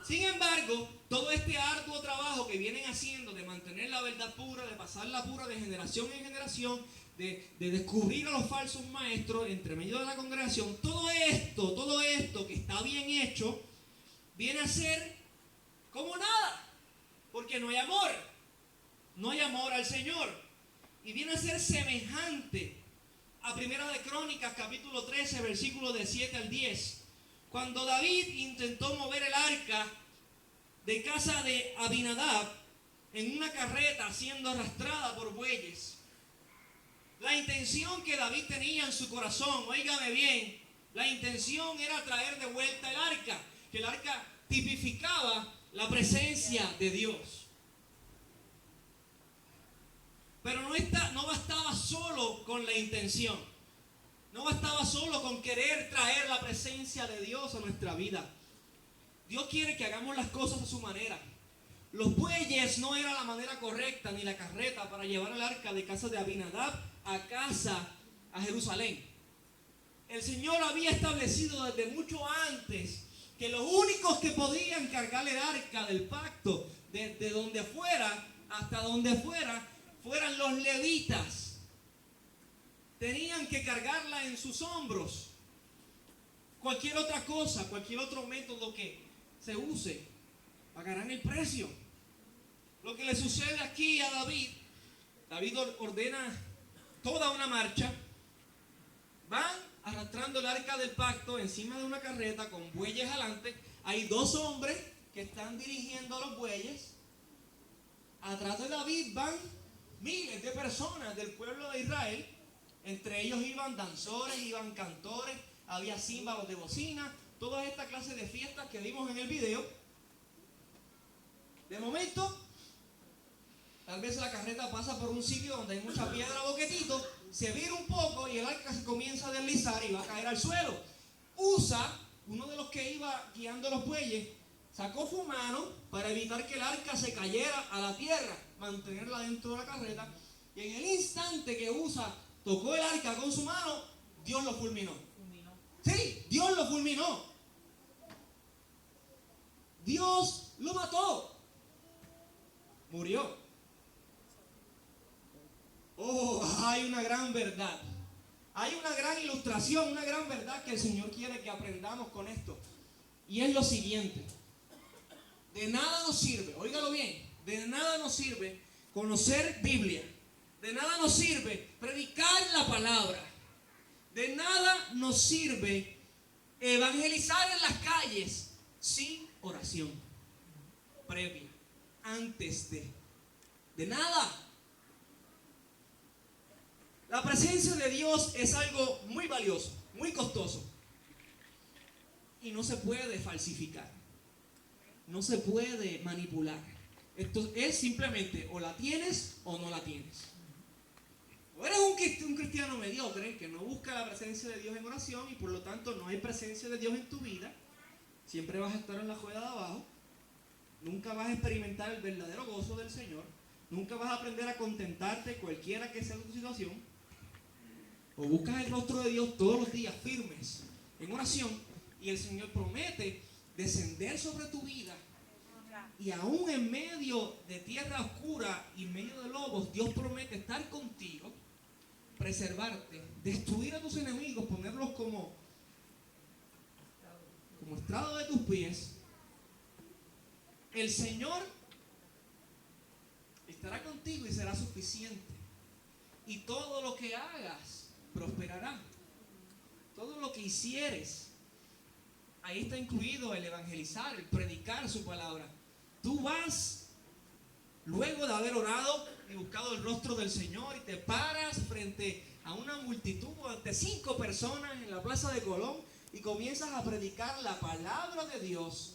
Sin embargo, todo este arduo trabajo que vienen haciendo de mantener la verdad pura, de pasarla pura de generación en generación, de descubrir a los falsos maestros entre medio de la congregación, todo esto que está bien hecho, viene a ser como nada, porque no hay amor al Señor, y viene a ser semejante a Primera de Crónicas, capítulo 13, versículos de 7 al 10, cuando David intentó mover el arca de casa de Abinadab en una carreta siendo arrastrada por bueyes. La intención que David tenía en su corazón, óigame bien, la intención era traer de vuelta el arca, que el arca tipificaba la presencia de Dios. Pero no bastaba solo con la intención. No bastaba solo con querer traer la presencia de Dios a nuestra vida. Dios quiere que hagamos las cosas a su manera. Los bueyes no era la manera correcta, ni la carreta para llevar el arca de casa de Abinadab a Jerusalén. El Señor había establecido desde mucho antes que los únicos que podían cargar el arca del pacto, desde donde fuera hasta donde fuera, fueran los levitas. Tenían que cargarla en sus hombros. Cualquier otra cosa, cualquier otro método que se use, pagarán el precio. Lo que le sucede aquí a David, David ordena toda una marcha, van arrastrando el arca del pacto encima de una carreta con bueyes adelante. Hay dos hombres que están dirigiendo a los bueyes. Atrás de David van miles de personas del pueblo de Israel. Entre ellos iban danzores, iban cantores, había címbalos de bocina, toda esta clase de fiestas que vimos en el video. De momento, tal vez la carreta pasa por un sitio donde hay mucha piedra o boquetito, se vira un poco y el arca se comienza a deslizar y va a caer al suelo. Usa, uno de los que iba guiando los bueyes, sacó su mano para evitar que el arca se cayera a la tierra, mantenerla dentro de la carreta, y en el instante que Usa tocó el arca con su mano, Dios lo fulminó. Sí, Dios lo fulminó. Dios lo mató. Murió. Oh, hay una gran verdad. Hay una gran ilustración, una gran verdad que el Señor quiere que aprendamos con esto. Y es lo siguiente. De nada nos sirve, óigalo bien, de nada nos sirve conocer Biblia. De nada nos sirve predicar la palabra. De nada nos sirve evangelizar en las calles sin oración previa, antes de nada. La presencia de Dios es algo muy valioso, muy costoso. Y no se puede falsificar. No se puede manipular. Esto es simplemente o la tienes o no la tienes. O eres un cristiano mediocre que no busca la presencia de Dios en oración y por lo tanto no hay presencia de Dios en tu vida. Siempre vas a estar en la juega de abajo. Nunca vas a experimentar el verdadero gozo del Señor. Nunca vas a aprender a contentarte cualquiera que sea tu situación. O buscas el rostro de Dios todos los días firmes en oración y el Señor promete descender sobre tu vida. Y aún en medio de tierra oscura y en medio de lobos, Dios promete estar contigo, preservarte, destruir a tus enemigos, ponerlos como estrado de tus pies. El Señor estará contigo y será suficiente. Y todo lo que hagas prosperará. Todo lo que hicieres, ahí está incluido el evangelizar, el predicar su palabra. Tú vas luego de haber orado y buscado el rostro del Señor, y te paras frente a una multitud, ante 5 personas en la Plaza de Colón, y comienzas a predicar la palabra de Dios.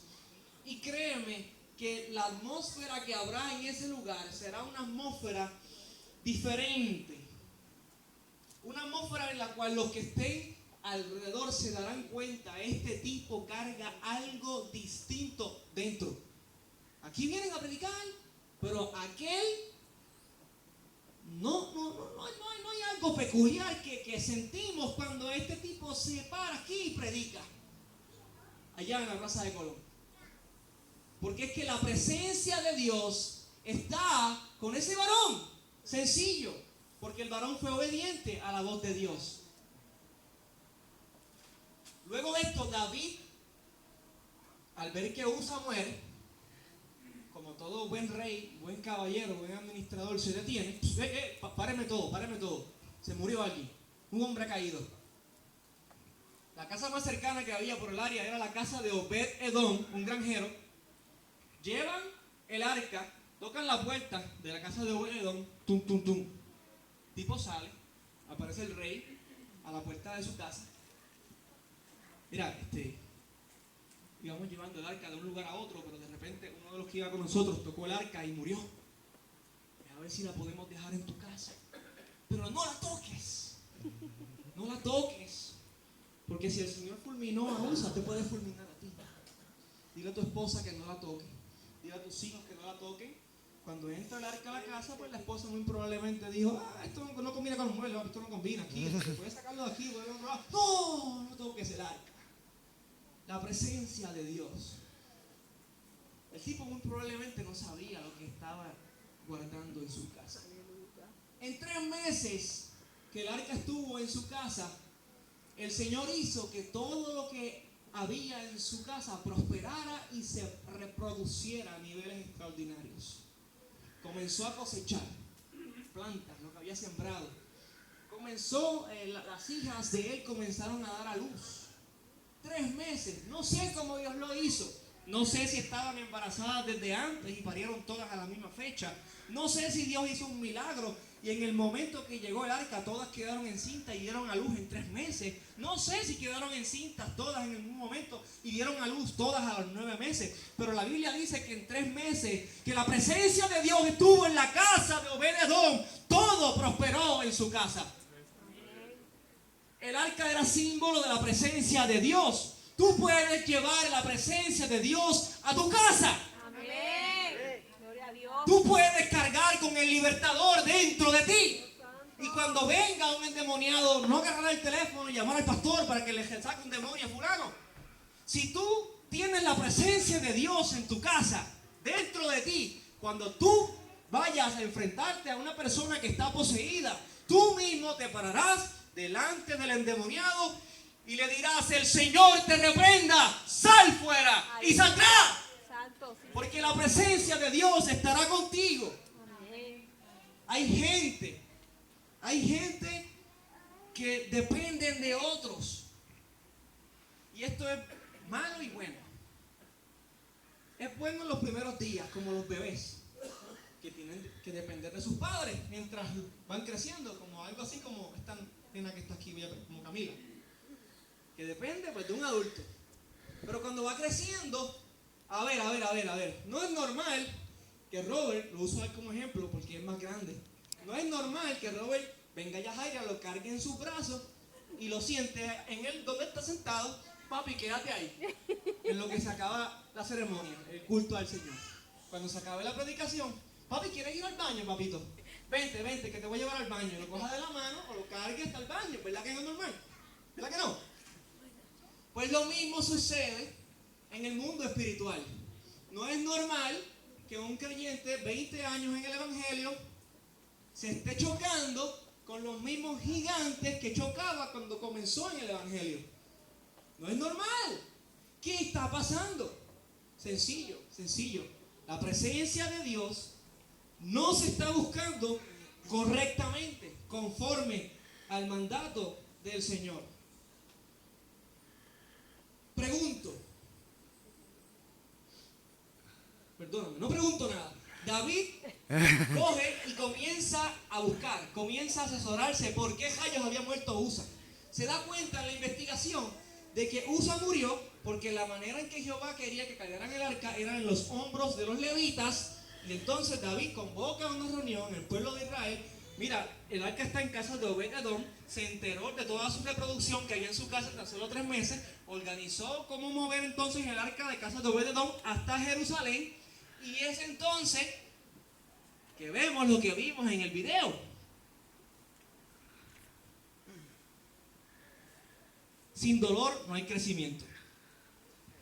Y créeme que la atmósfera que habrá en ese lugar será una atmósfera diferente. Una atmósfera en la cual los que estén alrededor se darán cuenta, este tipo carga algo distinto dentro. Aquí vienen a predicar, pero aquel no hay algo peculiar que sentimos cuando este tipo se para aquí y predica allá en la Plaza de Colón. Porque es que la presencia de Dios está con ese varón, sencillo, porque el varón fue obediente a la voz de Dios. Luego de esto, David, al ver que Usa muere, como todo buen rey, buen caballero, buen administrador, se detiene. Páreme todo. Se murió alguien, un hombre ha caído. La casa más cercana que había por el área era la casa de Obed-Edom, un granjero. Llevan el arca, tocan la puerta de la casa de Obed-Edom, tum, tum, tum. Tipo sale, aparece el rey a la puerta de su casa. Mira, íbamos llevando el arca de un lugar a otro, pero de repente uno de los que iba con nosotros tocó el arca y murió. A ver si la podemos dejar en tu casa. Pero no la toques. No la toques. Porque si el Señor fulminó a Usa, te puede fulminar a ti. Dile a tu esposa que no la toque. Dile a tus hijos que no la toquen. Cuando entra el arca a la casa, pues la esposa muy probablemente dijo: esto no combina con los muebles, esto no combina aquí. Puedes sacarlo de aquí, puedes otro lado. No toques el arca. La presencia de Dios. El tipo muy probablemente no sabía lo que estaba guardando en su casa. En 3 meses que el arca estuvo en su casa, el Señor hizo que todo lo que había en su casa prosperara y se reproduciera a niveles extraordinarios. Comenzó a cosechar plantas, lo que había sembrado. Las hijas de él comenzaron a dar a luz. 3 meses, no sé cómo Dios lo hizo. No sé si estaban embarazadas desde antes y parieron todas a la misma fecha. No sé si Dios hizo un milagro y en el momento que llegó el arca todas quedaron encintas y dieron a luz en 3 meses. No sé si quedaron encintas todas en el mismo momento y dieron a luz todas a los 9 meses. Pero la Biblia dice que en 3 meses, que la presencia de Dios estuvo en la casa de Obed-Edom, todo prosperó en su casa. El arca era símbolo de la presencia de Dios. Tú puedes llevar la presencia de Dios a tu casa. Amén. Gloria a Dios. Tú puedes cargar con el libertador dentro de ti. Y cuando venga un endemoniado, no agarrar el teléfono y llamar al pastor para que le saque un demonio a fulano. Si tú tienes la presencia de Dios en tu casa, dentro de ti, cuando tú vayas a enfrentarte a una persona que está poseída, tú mismo te pararás delante del endemoniado y le dirás: el Señor te reprenda, sal fuera, y saldrá. Santo, sí. Porque la presencia de Dios estará contigo. Amén. Hay gente que dependen de otros. Y esto es malo y bueno. Es bueno en los primeros días, como los bebés, que tienen que depender de sus padres mientras van creciendo, como algo así como esta nena que está aquí, como Camila, que depende pues de un adulto. Pero cuando va creciendo, a ver, no es normal que Robert, lo uso como ejemplo porque es más grande, no es normal que Robert venga ya Jaira, lo cargue en sus brazos y lo siente en él donde está sentado. Papi, quédate ahí, en lo que se acaba la ceremonia, el culto al Señor. Cuando se acabe la predicación: papi, ¿quieres ir al baño, papito? Vente, que te voy a llevar al baño. Lo cojas de la mano o lo cargues hasta el baño. ¿Verdad que no es normal? ¿Verdad que no? Pues lo mismo sucede en el mundo espiritual. No es normal que un creyente, 20 años en el evangelio, se esté chocando con los mismos gigantes que chocaba cuando comenzó en el evangelio. No es normal. ¿Qué está pasando? Sencillo. La presencia de Dios no se está buscando correctamente, conforme al mandato del Señor. Pregunto. Perdóname, no pregunto nada. David coge y comienza a buscar, comienza a asesorarse por qué rayos había muerto Usa. Se da cuenta en la investigación de que Usa murió porque la manera en que Jehová quería que cargaran el arca era en los hombros de los levitas. Y entonces David convoca una reunión en el pueblo de Israel. Mira, el arca está en casa de Obed-Edom. Se enteró de toda su reproducción que había en su casa tan solo 3 meses. Organizó cómo mover entonces el arca de casa de Obed-Edom hasta Jerusalén. Y es entonces que vemos lo que vimos en el video. Sin dolor no hay crecimiento.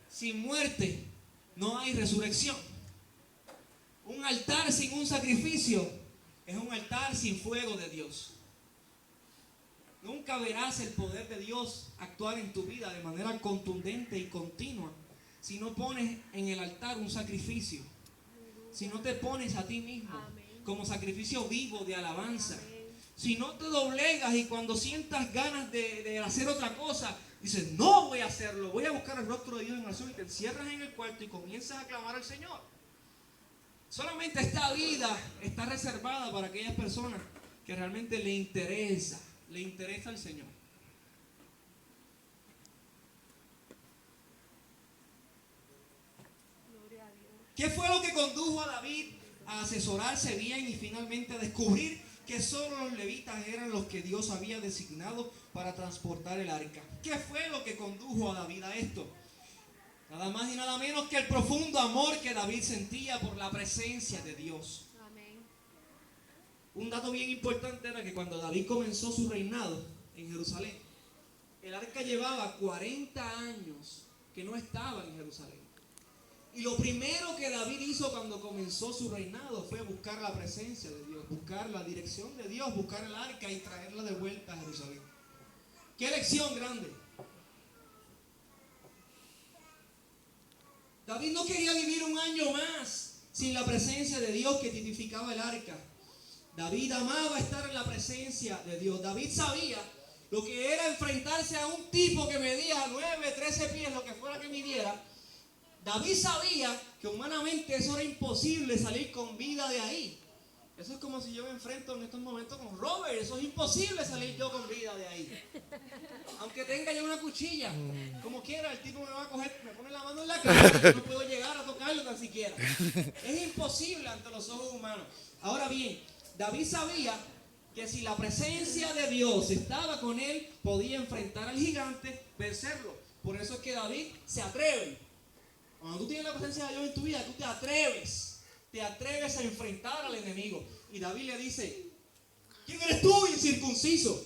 Sin muerte no hay resurrección. Un altar sin un sacrificio es un altar sin fuego de Dios. Nunca verás el poder de Dios actuar en tu vida de manera contundente y continua si no pones en el altar un sacrificio. Si no te pones a ti mismo como sacrificio vivo de alabanza. Si no te doblegas y cuando sientas ganas de hacer otra cosa, dices, no voy a hacerlo, voy a buscar el rostro de Dios en oración, y te encierras en el cuarto y comienzas a clamar al Señor. Solamente esta vida está reservada para aquellas personas que realmente le interesa al Señor. Gloria a Dios. ¿Qué fue lo que condujo a David a asesorarse bien y finalmente a descubrir que solo los levitas eran los que Dios había designado para transportar el arca? ¿Qué fue lo que condujo a David a esto? Nada más y nada menos que el profundo amor que David sentía por la presencia de Dios. Amén. Un dato bien importante era que cuando David comenzó su reinado en Jerusalén, el arca llevaba 40 años que no estaba en Jerusalén. Y lo primero que David hizo cuando comenzó su reinado fue buscar la presencia de Dios, buscar la dirección de Dios, buscar el arca y traerla de vuelta a Jerusalén. ¡Qué lección grande! David no quería vivir un año más sin la presencia de Dios que tipificaba el arca. David amaba estar en la presencia de Dios. David sabía lo que era enfrentarse a un tipo que medía 9, 13 pies, lo que fuera que midiera. David sabía que humanamente eso era imposible salir con vida de ahí. Eso es como si yo me enfrento en estos momentos con Robert. Eso es imposible salir yo con vida de ahí. Aunque tenga yo una cuchilla, como quiera, el tipo me va a coger, me pone la mano en la cara, yo no puedo llegar a tocarlo tan siquiera. Es imposible ante los ojos humanos. Ahora bien, David sabía que si la presencia de Dios estaba con él, podía enfrentar al gigante, vencerlo. Por eso es que David se atreve. Cuando tú tienes la presencia de Dios en tu vida, tú te atreves a enfrentar al enemigo. Y David le dice, ¿quién eres tú, incircunciso?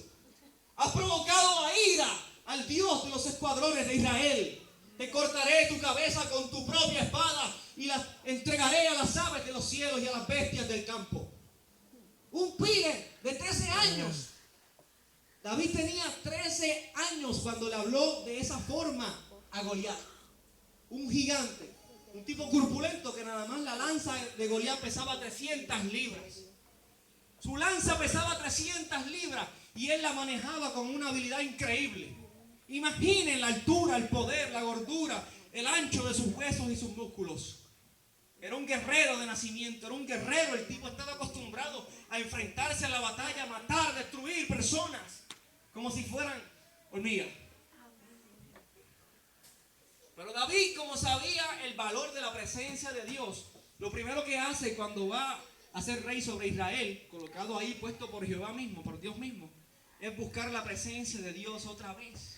Has provocado a ira al Dios de los escuadrones de Israel. Te cortaré tu cabeza con tu propia espada y la entregaré a las aves de los cielos y a las bestias del campo. Un pibe de 13 años. David tenía 13 años cuando le habló de esa forma a Goliat. Un gigante, un tipo corpulento que nada más la lanza de Goliat pesaba 300 libras. Su lanza pesaba 300 libras y él la manejaba con una habilidad increíble. Imaginen la altura, el poder, la gordura, el ancho de sus huesos y sus músculos. Era un guerrero de nacimiento, era un guerrero. El tipo estaba acostumbrado a enfrentarse a la batalla, a matar, destruir personas, como si fueran hormigas. Pero David, como sabía el valor de la presencia de Dios, lo primero que hace cuando va a ser rey sobre Israel, colocado ahí, puesto por Jehová mismo, por Dios mismo, es buscar la presencia de Dios otra vez.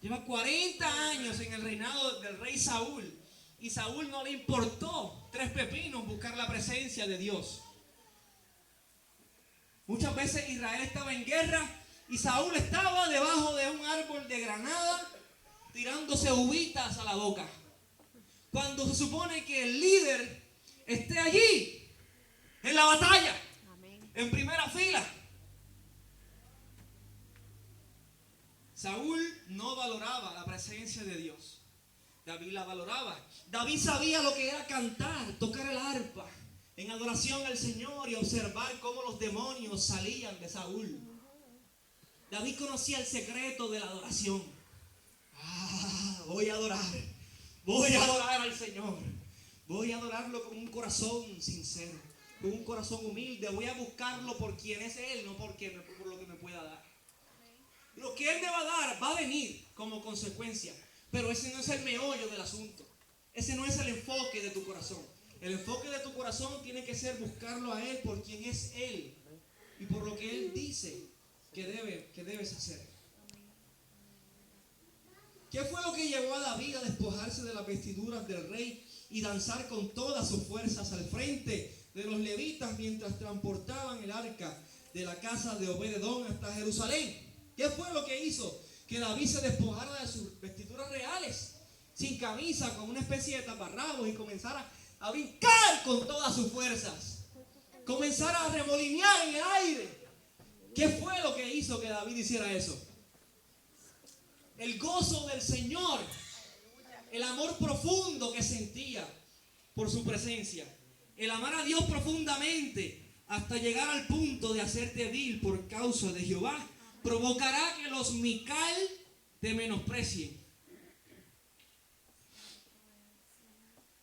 Lleva 40 años en el reinado del rey Saúl, y Saúl no le importó 3 pepinos buscar la presencia de Dios. Muchas veces Israel estaba en guerra y Saúl estaba debajo de un árbol de granada tirándose uvitas a la boca. Cuando se supone que el líder esté allí en la batalla, en primera fila. Saúl no valoraba la presencia de Dios. David la valoraba. David sabía lo que era cantar, tocar el arpa en adoración al Señor y observar cómo los demonios salían de Saúl. David conocía el secreto de la adoración. Voy a adorar al Señor. Voy a adorarlo con un corazón sincero. con un corazón humilde. Voy a buscarlo por quien es Él, no por lo que me pueda dar. Lo que Él me va a dar va a venir como consecuencia, pero ese no es el meollo del asunto. Ese no es el enfoque de tu corazón. El enfoque de tu corazón tiene que ser buscarlo a Él por quien es Él y por lo que Él dice que debes hacer. ¿Qué fue lo que llevó a David a despojarse de las vestiduras del rey y danzar con todas sus fuerzas al frente de los levitas mientras transportaban el arca de la casa de Obed-edom hasta Jerusalén? ¿Qué fue lo que hizo que David se despojara de sus vestiduras reales, sin camisa, con una especie de taparrabos, y comenzara a brincar con todas sus fuerzas? Comenzara a remolinear en el aire. ¿Qué fue lo que hizo que David hiciera eso? El gozo del Señor, el amor profundo que sentía por su presencia, el amar a Dios profundamente hasta llegar al punto de hacerte vil por causa de Jehová, provocará que los Mical te menosprecien.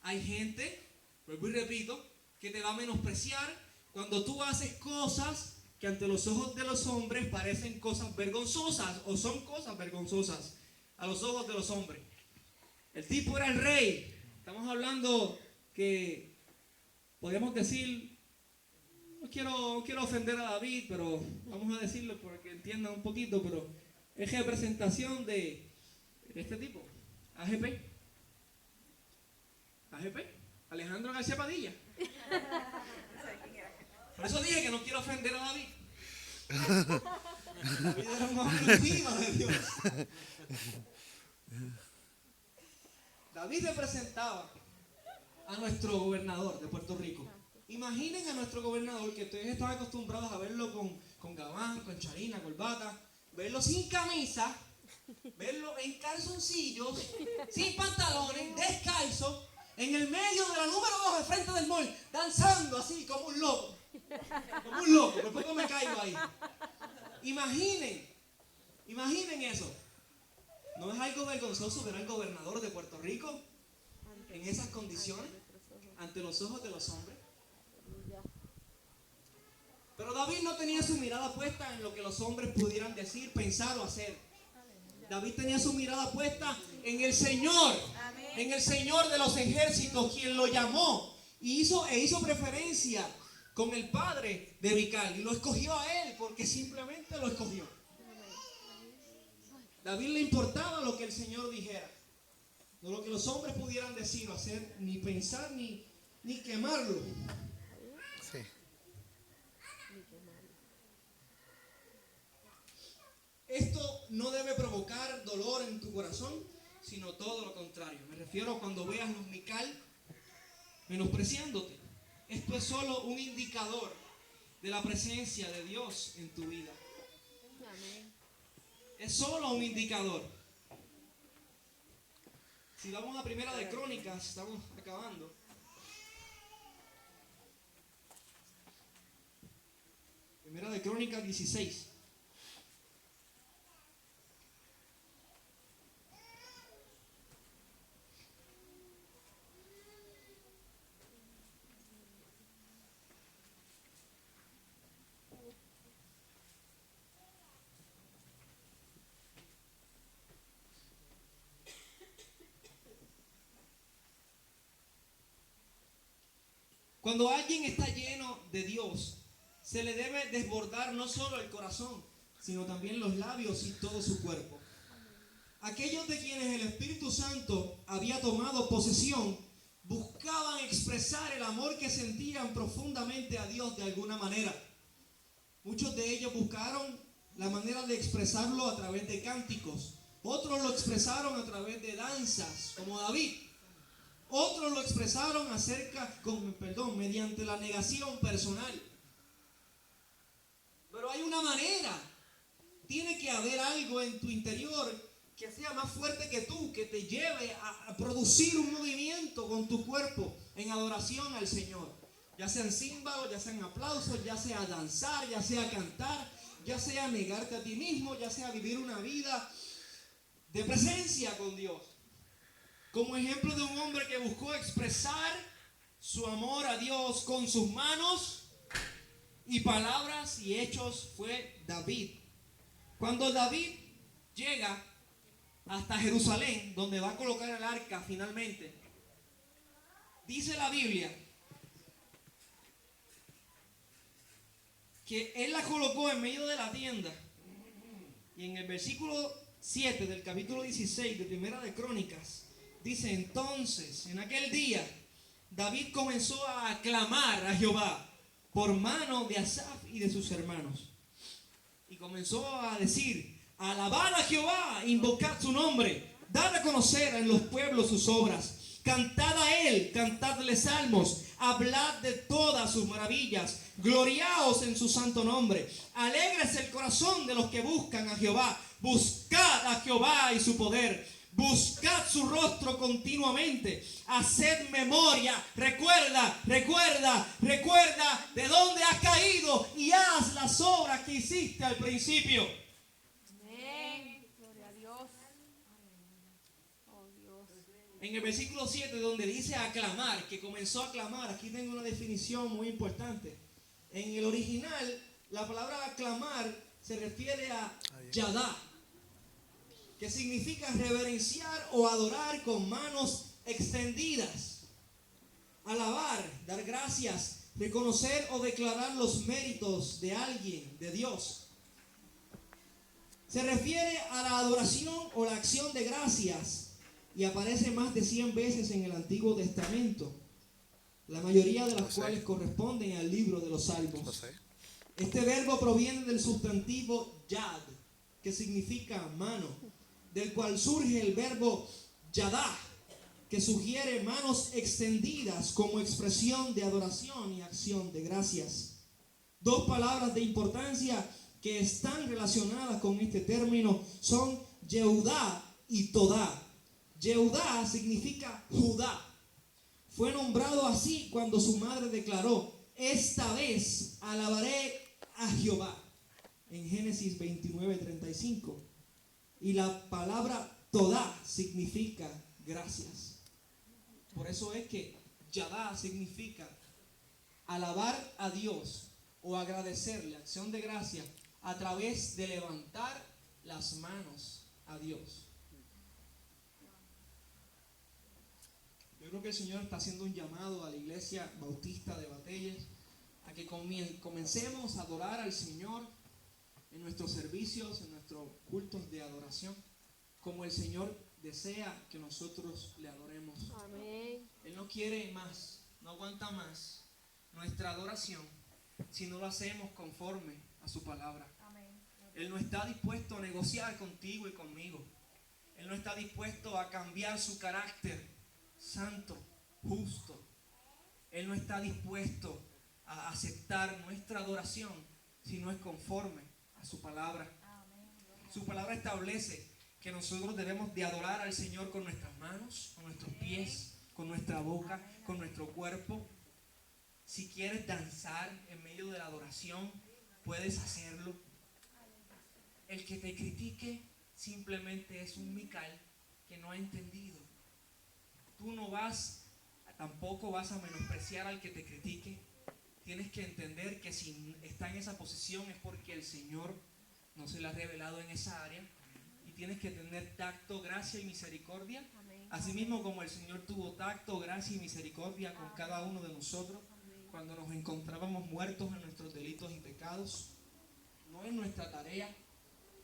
Hay gente, vuelvo y repito, que te va a menospreciar cuando tú haces cosas que ante los ojos de los hombres parecen cosas vergonzosas o son cosas vergonzosas a los ojos de los hombres. El tipo era el rey. Estamos hablando que podríamos decir, no quiero ofender a David, pero vamos a decirlo porque entiendan un poquito, pero es representación de este tipo, AGP, Alejandro García Padilla. Por eso dije que no quiero ofender a David. David era un hombre encima de Dios. David representaba a nuestro gobernador de Puerto Rico. Imaginen a nuestro gobernador, que ustedes están acostumbrados a verlo con gabán, con charina, corbata, verlo sin camisa, verlo en calzoncillos, sin pantalones, descalzo, en el medio de la número 2 al frente del mall, danzando así como un loco. Como un loco, por poco me caigo ahí. Imaginen eso. ¿No es algo vergonzoso ver al gobernador de Puerto Rico en esas condiciones ante los ojos de los hombres? Pero David no tenía su mirada puesta en lo que los hombres pudieran decir, pensar o hacer. David tenía su mirada puesta en el Señor, en el Señor de los ejércitos, quien lo llamó y hizo preferencia con el padre de Mical y lo escogió a él porque simplemente lo escogió. David le importaba lo que el Señor dijera, no lo que los hombres pudieran decir o hacer, ni pensar, ni quemarlo. Sí. Esto no debe provocar dolor en tu corazón, sino todo lo contrario. Me refiero a cuando veas los Mical menospreciándote. Esto es solo un indicador de la presencia de Dios en tu vida. Es solo un indicador. Si vamos a Primera de Crónicas, estamos acabando. Primera de Crónicas 16. Cuando alguien está lleno de Dios, se le debe desbordar no solo el corazón, sino también los labios y todo su cuerpo. Aquellos de quienes el Espíritu Santo había tomado posesión, buscaban expresar el amor que sentían profundamente a Dios de alguna manera. Muchos de ellos buscaron la manera de expresarlo a través de cánticos. Otros lo expresaron a través de danzas, como David. Otros lo expresaron mediante la negación personal. Pero hay una manera. Tiene que haber algo en tu interior que sea más fuerte que tú, que te lleve a producir un movimiento con tu cuerpo en adoración al Señor. Ya sean címbalos, ya sean aplausos, ya sea danzar, ya sea cantar, ya sea negarte a ti mismo, ya sea vivir una vida de presencia con Dios. Como ejemplo de un hombre que buscó expresar su amor a Dios con sus manos y palabras y hechos fue David. Cuando David llega hasta Jerusalén, donde va a colocar el arca finalmente, dice la Biblia que él la colocó en medio de la tienda. Y en el versículo 7 del capítulo 16 de Primera de Crónicas, dice: entonces, en aquel día, David comenzó a aclamar a Jehová por mano de Asaf y de sus hermanos. Y comenzó a decir: alabad a Jehová, invocad su nombre, dad a conocer en los pueblos sus obras. Cantad a él, cantadle salmos, hablad de todas sus maravillas, gloriaos en su santo nombre. Alégrese el corazón de los que buscan a Jehová. Buscad a Jehová y su poder. Buscad su rostro continuamente. Haced memoria. Recuerda de dónde has caído y haz las obras que hiciste al principio. Amén. Gloria a Dios. Oh Dios. En el versículo 7, donde dice aclamar, que comenzó a aclamar, aquí tengo una definición muy importante. En el original, la palabra aclamar se refiere a yadá, que significa reverenciar o adorar con manos extendidas. Alabar, dar gracias, reconocer o declarar los méritos de alguien, de Dios. Se refiere a la adoración o la acción de gracias y aparece más de 100 veces en el Antiguo Testamento, la mayoría de las cuales corresponden al libro de los Salmos. Este verbo proviene del sustantivo yad, que significa mano, del cual surge el verbo yadá, que sugiere manos extendidas como expresión de adoración y acción de gracias. Dos palabras de importancia que están relacionadas con este término son Yehudá y Todá. Yehudá significa Judá. Fue nombrado así cuando su madre declaró: esta vez alabaré a Jehová, en Génesis 29:35. Y la palabra Todá significa gracias. Por eso es que Yadá significa alabar a Dios o agradecerle, acción de gracia, a través de levantar las manos a Dios. Yo creo que el Señor está haciendo un llamado a la iglesia bautista de Batelles a que comencemos a adorar al Señor en nuestros servicios, en nuestros cultos de adoración, como el Señor desea que nosotros le adoremos. Amén. Él no quiere más, no aguanta más nuestra adoración si no lo hacemos conforme a su palabra. Él no está dispuesto a negociar contigo y conmigo. Él no está dispuesto a cambiar su carácter santo, justo. Él no está dispuesto a aceptar nuestra adoración si no es conforme a su palabra. Su palabra establece que nosotros debemos de adorar al Señor con nuestras manos, con nuestros pies, con nuestra boca, con nuestro cuerpo. Si quieres danzar en medio de la adoración, puedes hacerlo. El que te critique simplemente es un Mical que no ha entendido. Tú no tampoco vas a menospreciar al que te critique. Tienes que entender que si está en esa posición es porque el Señor no se le ha revelado en esa área. Y tienes que tener tacto, gracia y misericordia. Asimismo como el Señor tuvo tacto, gracia y misericordia con cada uno de nosotros cuando nos encontrábamos muertos en nuestros delitos y pecados. No es nuestra tarea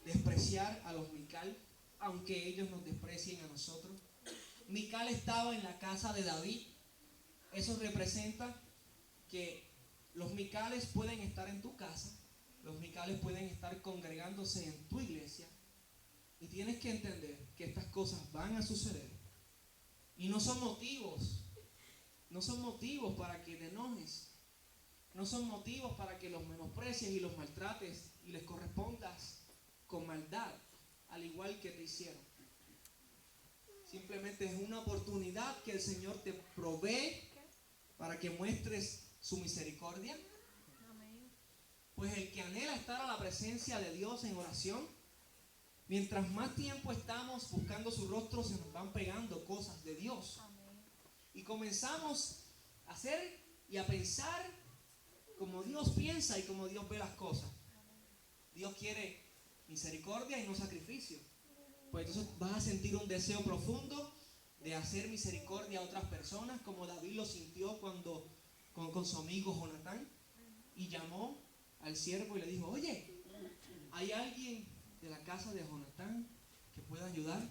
despreciar a los Mical, aunque ellos nos desprecien a nosotros. Mical estaba en la casa de David. Eso representa que los Micales pueden estar en tu casa, los Micales pueden estar congregándose en tu iglesia, y tienes que entender que estas cosas van a suceder y no son motivos para que te enojes, no son motivos para que los menosprecies y los maltrates y les correspondas con maldad, al igual que te hicieron. Simplemente es una oportunidad que el Señor te provee para que muestres su misericordia. Pues el que anhela estar a la presencia de Dios en oración, mientras más tiempo estamos buscando su rostro, se nos van pegando cosas de Dios. Y comenzamos a hacer y a pensar como Dios piensa y como Dios ve las cosas. Dios quiere misericordia y no sacrificio. Pues entonces vas a sentir un deseo profundo de hacer misericordia a otras personas, como David lo sintió cuando con su amigo Jonatán, y llamó al siervo y le dijo: oye, ¿hay alguien de la casa de Jonatán que pueda ayudar?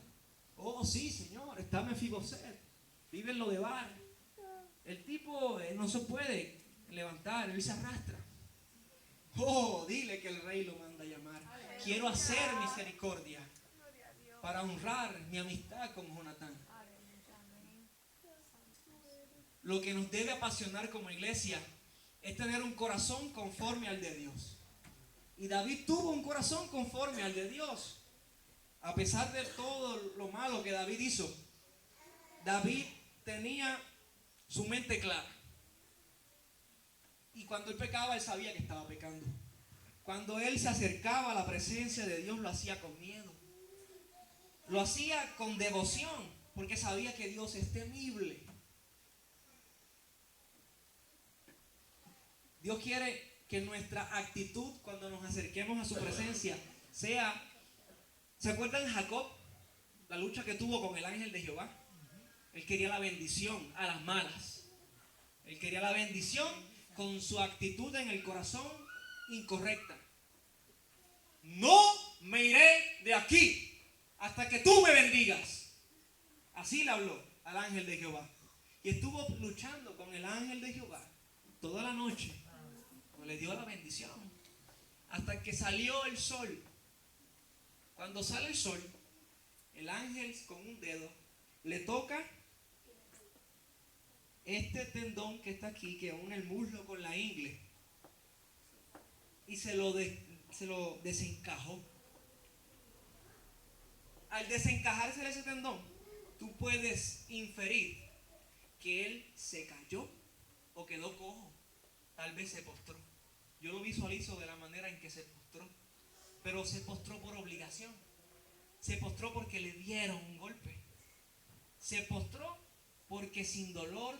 Oh, sí, señor, está Mefiboset, vive en Lodebar. El tipo no se puede levantar, él se arrastra. Oh, dile que el rey lo manda a llamar. Quiero hacer misericordia para honrar mi amistad con Jonatán. Lo que nos debe apasionar como iglesia es tener un corazón conforme al de Dios. Y David tuvo un corazón conforme al de Dios. A pesar de todo lo malo que David hizo, David tenía su mente clara. Y cuando él pecaba, él sabía que estaba pecando. Cuando él se acercaba a la presencia de Dios, lo hacía con miedo. Lo hacía con devoción, porque sabía que Dios es temible. Dios quiere que nuestra actitud cuando nos acerquemos a su presencia sea... ¿Se acuerdan de Jacob? La lucha que tuvo con el ángel de Jehová. Él quería la bendición a las malas. Él quería la bendición con su actitud en el corazón incorrecta. No me iré de aquí hasta que tú me bendigas. Así le habló al ángel de Jehová. Y estuvo luchando con el ángel de Jehová toda la noche. Le dio la bendición hasta que salió el sol. Cuando sale el sol, el ángel con un dedo le toca este tendón que está aquí, que une el muslo con la ingle, y se lo desencajó. Al desencajarse de ese tendón, tú puedes inferir que él se cayó o quedó cojo, tal vez se postró. Yo lo visualizo de la manera en que se postró, pero se postró por obligación. Se postró porque le dieron un golpe. Se postró porque sin dolor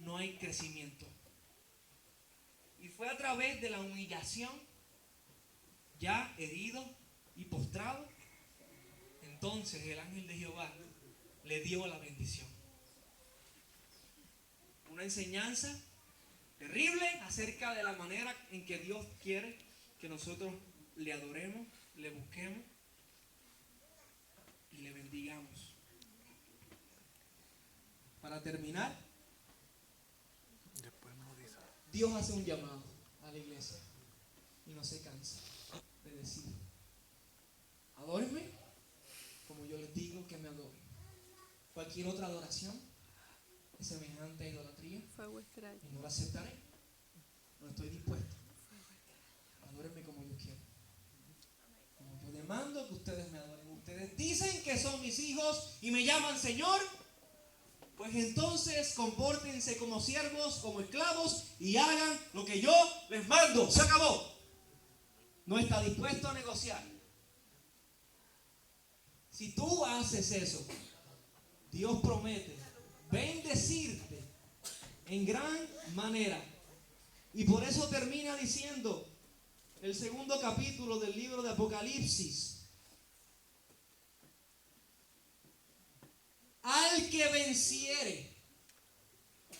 no hay crecimiento. Y fue a través de la humillación, ya herido y postrado, entonces el ángel de Jehová le dio la bendición. Una enseñanza terrible acerca de la manera en que Dios quiere que nosotros le adoremos, le busquemos y le bendigamos. Para terminar, Dios hace un llamado a la iglesia y no se cansa de decir: adórenme como yo les digo que me adoren. Cualquier otra adoración es semejante a idolatría y no la aceptaré. No estoy dispuesto. Adórenme como yo quiero. Como yo demando que ustedes me adoren. Ustedes dicen que son mis hijos y me llaman Señor. Pues entonces compórtense como siervos, como esclavos y hagan lo que yo les mando. Se acabó. No está dispuesto a negociar. Si tú haces eso, Dios promete bendecirte en gran manera. Y por eso termina diciendo el segundo capítulo del libro de Apocalipsis: al que venciere,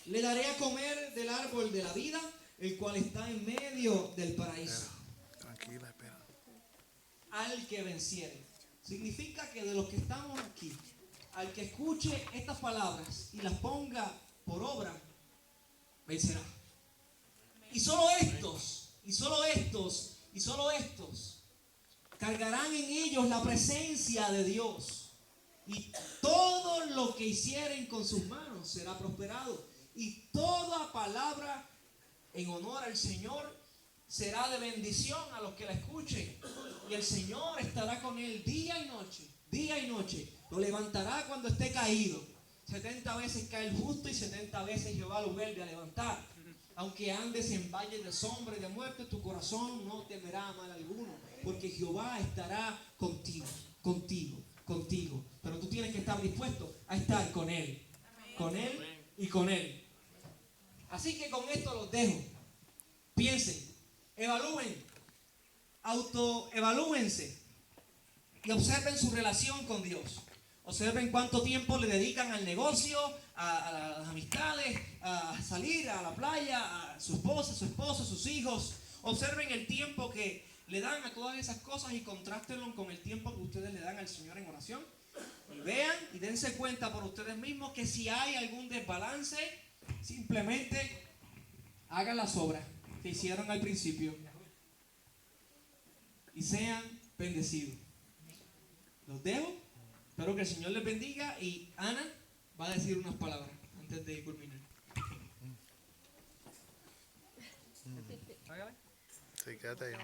le daré a comer del árbol de la vida, el cual está en medio del paraíso. Tranquila, espera. Al que venciere. Significa que de los que estamos aquí, al que escuche estas palabras y las ponga por obra, vencerá. Y solo estos cargarán en ellos la presencia de Dios. Y todo lo que hicieren con sus manos será prosperado. Y toda palabra en honor al Señor será de bendición a los que la escuchen. Y el Señor estará con él día y noche. Día y noche. Lo levantará cuando esté caído. 70 veces cae el justo y 70 veces Jehová lo vuelve a levantar. Aunque andes en valle de sombra y de muerte, tu corazón no temerá mal alguno. Porque Jehová estará contigo. Pero tú tienes que estar dispuesto a estar con Él. Con Él y con Él. Así Así que con esto los dejo. Piensen, evalúen, autoevalúense y observen su relación con Dios. Observen cuánto tiempo le dedican al negocio, a las amistades, a salir a la playa, a su esposa, su esposo, sus hijos. Observen el tiempo que le dan a todas esas cosas y contrástenlo con el tiempo que ustedes le dan al Señor en oración. Y vean y dense cuenta por ustedes mismos que si hay algún desbalance, simplemente hagan las obras que hicieron al principio y sean bendecidos. Los dejo. Espero que el Señor les bendiga y Ana va a decir unas palabras antes de culminar. Sí, quédate ahí.